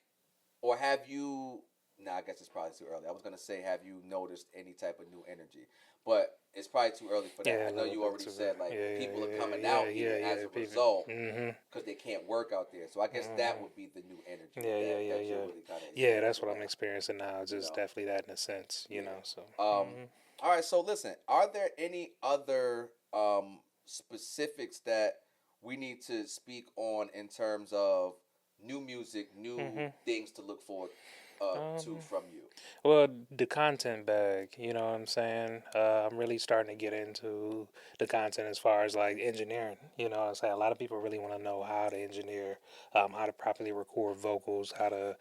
or have you? Nah, I guess it's probably too early. I was gonna say, have you noticed any type of new energy? But it's probably too early for that. Yeah, I a know little you bit already too said good. like Yeah, people are coming yeah, out yeah, here yeah, as yeah. a People. result Mm-hmm. because they can't work out there. So I guess that Mm-hmm. would be the new energy Yeah, yeah, yeah, that you're yeah. really kind of Yeah, experiencing that's what I'm now. experiencing now. You Just know, definitely that in a sense, you know. yeah. So, Um, all right. So listen, are there any other specifics that we need to speak on in terms of new music, new mm-hmm. things to look forward to Um, from you? Well, the content bag, you know what I'm saying? I'm really starting to get into the content as far as like engineering. You know what I'm saying? A lot of people really want to know how to engineer, how to properly record vocals, how to,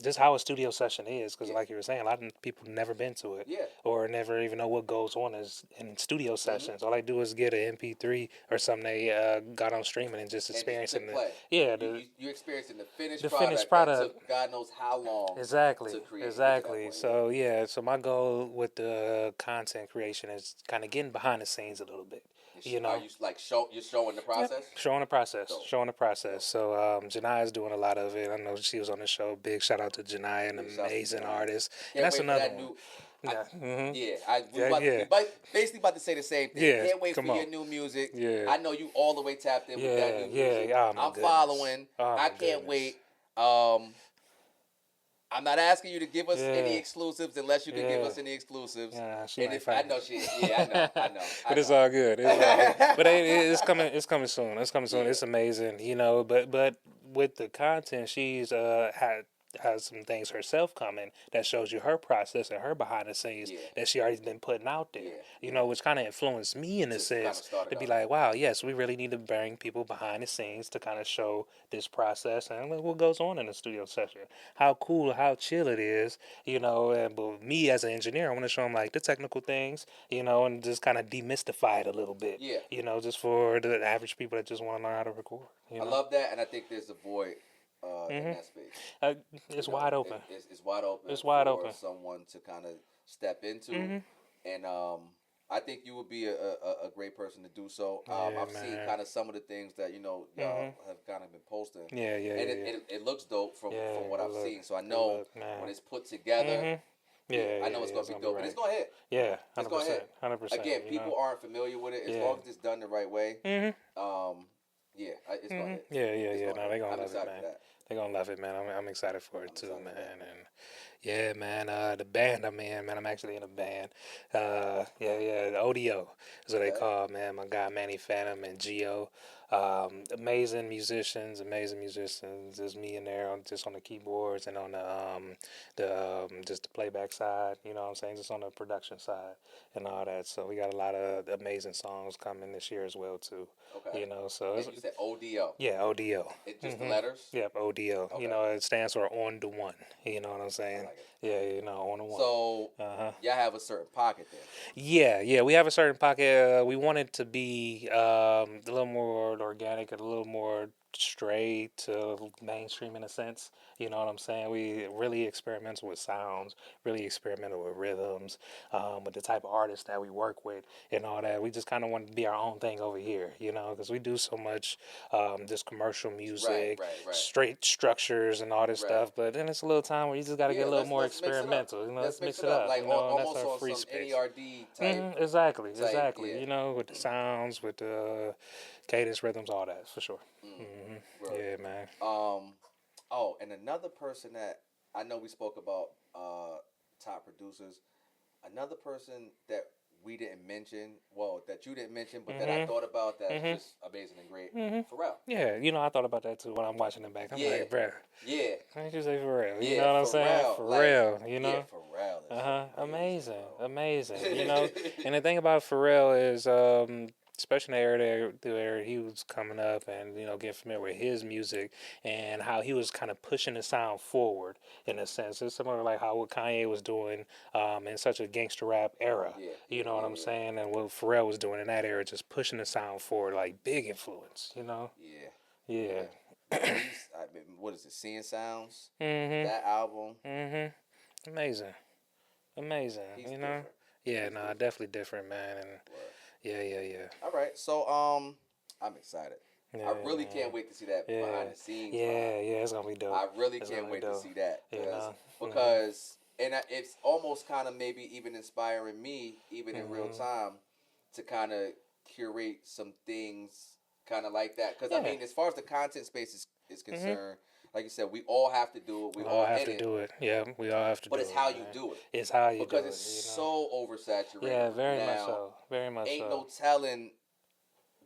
just how a studio session is. Because, Yeah. like you were saying, a lot of people never been to it Yeah. or never even know what goes on in studio Mm-hmm. sessions. All they do is get an MP3 or something they got on streaming and just And just experiencing click the, play. yeah, You experiencing the finished the finished product that product. took God knows how long Exactly, to create and get to that exactly. point. Yeah. So yeah, so my goal with the content creation is kind of getting behind the scenes a little bit. You Are know, you like you're showing the yep, process? showing the process, Dope. showing the process. Dope. So Janai is doing a lot of it. I know she was on the show. Big shout out to Janai, an Yeah, shouts to amazing Janai. artist, and Can't that's wait for another that one. new. I, Yeah, yeah, I yeah, yeah, basically about to say the same thing. yeah. Can't wait for Come on, your new music. yeah, I know you all the way tapped in with that yeah, new music. yeah. Oh my I'm goodness, following. oh I my can't goodness. wait. Um, I'm not asking you to give us any Yeah, exclusives unless you can give yeah. us any exclusives. Yeah, she And might if I fight me. know she, yeah, I But it's know. all good. It's all good. But it's coming. It's coming soon. It's coming soon. Yeah, It's amazing, you know. But with the content, she's has some things herself coming that shows you her process and her behind the scenes yeah, that she already been putting out there. yeah, You yeah. know, which kind of influenced me in a To kind sense of start to it be up. like, wow, yes, we really need to bring people behind the scenes to kind of show this process and what goes on in a studio session. How cool, how chill it is, you know. And but me as an engineer, I want to show them like the technical things, you know, and just kind of demystify it a little bit, Yeah, you know, just for the average people that just want to learn how to record, you I know. love that, and I think there's a void in hmm that space. Uh, You it's know, wide open. it's wide open It's wide for open. someone to kind of step into, hmm and I think you would be a great person to do so. Yeah, I've seen man. kind of some of the things that y'all hmm have kind of been posting, Yeah, yeah, and yeah, yeah. it looks dope Yeah, from what it I've look, seen. So I it know look, man. when it's put together, hmm yeah, Yeah, I know yeah, it's yeah. gonna It's be gonna be dope, and it's right. gonna hit. Yeah, It's hundred gonna percent, hit. 100%. Again, You know. people aren't familiar with it. As Yeah. long as it's done the right way, hmm um, yeah, it's gonna hit. Yeah, yeah, It's yeah. gonna No, hit. they gonna I'm love it, excited for man. that. They gonna love it, man. I'm excited for it I'm too, excited for man. that. And yeah, man. The band I'm in, man. I'm actually in a band. Yeah, yeah. The ODO is what they Okay. call it, man. My guy Manny Phantom and Geo. Amazing musicians, amazing musicians. There's me in there, just on the keyboards and on the just the playback side. You know what I'm saying? Just on the production side and all that. So we got a lot of amazing songs coming this year as well too. Okay. You know, so And it's you said ODO. yeah, ODO. It's just the letters. Yep, ODO. You Okay. know, it stands for on the one. You know what I'm I saying? like it. Yeah, you know, on the one. So Uh huh. y'all have a certain pocket then. Yeah, yeah. We have a certain pocket. We want it to be a little more organic and a little more straight to mainstream in a sense. You know what I'm saying? We really experimental with sounds, really experimental with rhythms, with the type of artists that we work with and all that. We just kind of want to be our own thing over here, you know, because we do so much just commercial Right, music, right, right, straight structures and all this right. stuff. But then it's a little time where you just got to Yeah, get a little more let's mix it up. experimental. You know, Let's let's mix mix it it up, up. like You know, and that's almost our on free some space. NERD type, Exactly, exactly. yeah. You know, with the sounds, with the cadence, rhythms, all that for sure. Word. Yeah, man. Um, oh, and another person that I know we spoke about top producers. Another person that we didn't mention, well, that you didn't mention, but that I thought about that's just amazing and great. Pharrell. Yeah, you know, I thought about that too when I'm watching it back. I'm Yeah, like, bruh, yeah, why didn't you say for real? You yeah. know what I'm saying? Pharrell, For like, real, you yeah, know? Pharrell is amazing, Amazing, bro. amazing. You know, and the thing about Pharrell is, especially in the era where he was coming up and you know getting familiar with his music and how he was kind of pushing the sound forward in a sense. It's similar like how what Kanye was doing in such a gangster rap era. Yeah, You yeah, know what I'm yeah, saying? And what Pharrell was doing in that era, just pushing the sound forward, like big influence. You know? yeah, Yeah. yeah. Yeah, I mean, what is it? Seeing Sounds. Mhm. That album. Mhm. Amazing. Amazing. He's You know? different. Yeah. He's No, different. definitely different, man. And Word. yeah, yeah, yeah. All right, so I'm excited. I Yeah, really man. can't wait to see that Yeah. behind the scenes vibe. Yeah, yeah, it's gonna be dope. I really It's can't gonna be wait to dope. see that You know. because it's almost kind of maybe even inspiring me even in real time to kind of curate some things kind of like that because I Yeah. mean as far as the content space is concerned, like you said, we all have to do it. We We all all have in to it, do it. Yeah, we all have to but do it's it, how you man. do it It's how you do because it, it's you know. so oversaturated Yeah, very much now. so. Very much Ain't so. no telling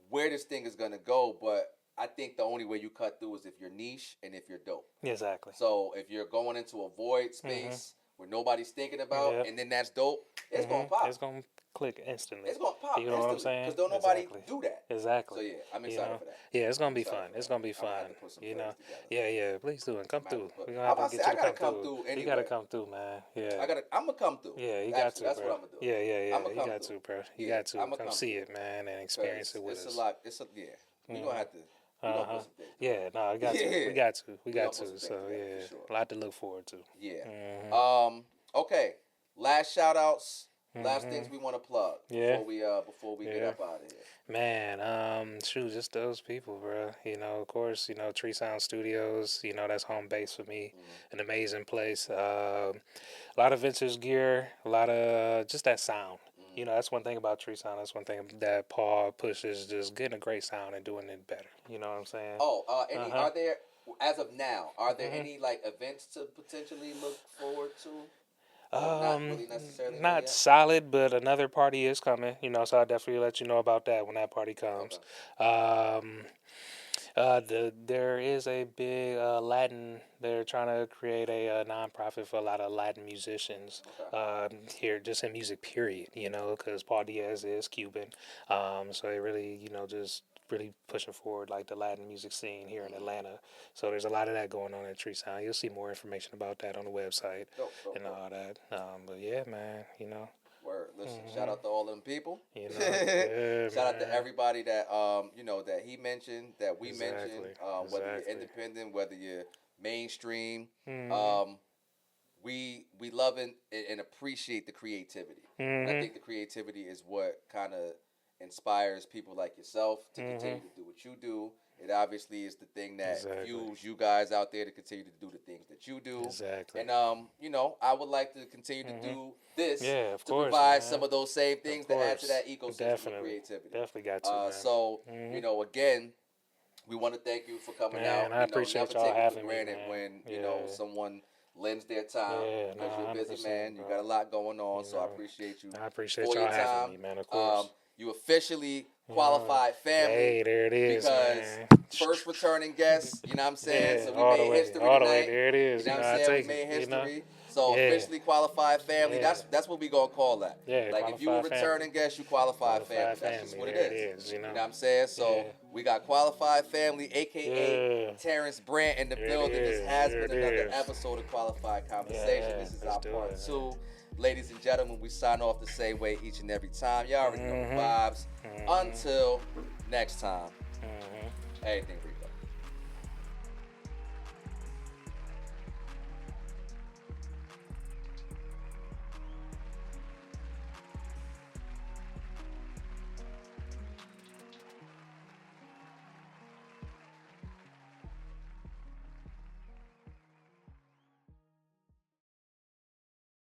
where this thing is gonna go, but I think the only way you cut through is if you're niche and if you're dope. Exactly. So if you're going into a void space where nobody's thinking about, Yep. and then that's dope, it's gonna pop. It's gonna click instantly. It's gonna pop You know what I'm instantly saying? because don't nobody Exactly. do that. Exactly. So yeah, I'm You excited know? for that. Yeah, it's gonna I'm be excited fun. for It's that. gonna be I'm gonna fun. have to put some You know? plays together. Yeah, yeah. Please do and come through. We're gonna I'm have to about to get say you I to gotta come come through. through You gotta anyway. come through, man. Yeah. I'm gonna come through. Yeah, you got Actually, to, that's bro. what I'm gonna do. Yeah, yeah, yeah. I'm gonna You come got through. to, bro. You Yeah, got to I'm gonna come come see through. it, man, and experience it with It's a us. lot. Yeah. We gonna have to. We gonna put some things. Yeah, no, we got to. Yeah. We got to. We We got gonna put to. some So things together yeah, for sure. a lot to look forward to. Yeah. Okay. Last shout outs. Last things we want to plug Yeah. before we get up out of here. Man, shoot, just those people, bro. You know, of course, you know, Tree Sound Studios. You know, that's home base for me. An amazing place. A lot of vintage gear. A lot of just that sound. You know, that's one thing about Tree Sound. That's one thing that Paul pushes, just getting a great sound and doing it better. You know what I'm saying? Oh, are there as of now? Are there any like events to potentially look forward to? Not really necessarily. Not solid, but another party is coming. You know, so I'll definitely let you know about that when that party comes. Okay. There is a big Latin. They're trying to create a nonprofit for a lot of Latin musicians here, just in music. Period. You know, because Paul Diaz is Cuban, so they really, you know, just really pushing forward like the Latin music scene here in Atlanta. So there's a lot of that going on at Tree Sound. You'll see more information about that on the website and all that. But yeah, man, you know. Word. Listen, shout out to all them people. You know, yeah, shout out to everybody that you know that he mentioned, that we mentioned, whether you're independent, whether you're mainstream. We love and appreciate the creativity. And I think the creativity is what kind of inspires people like yourself to continue to do what you do. It obviously is the thing that fuels you guys out there to continue to do the things that you do. Exactly. And you know, I would like to continue to do this to provide some of those same things to add to that ecosystem of creativity. Definitely got to. Man. So you know, again, we want to thank you for coming out. I appreciate never y'all take it having for granted me, when you know someone lends their time because you're a busy man. Bro. You got a lot going on, so I appreciate you. I appreciate for y'all your time. having me, man. Of course. You officially qualified family. Hey, there it is, because man. first returning guest, you know what I'm saying? Yeah, so we all made the way, history all tonight. the way. There it is. You know You what know, I'm I saying? take We made it, history. you know? So Yeah. officially qualified family. Yeah. That's what we gonna call that. Yeah, like if you a returning guest, you qualified family. Qualified That's just what there it is. you know? You know what I'm saying? So we got qualified family, aka Yeah. Terence Brandt in the There it building. This is. has There been it another is. episode of Qualified Conversation. Yeah, This is let's our do part it. 2. Ladies and gentlemen, we sign off the same way each and every time. Y'all already know the vibes. Until next time, everything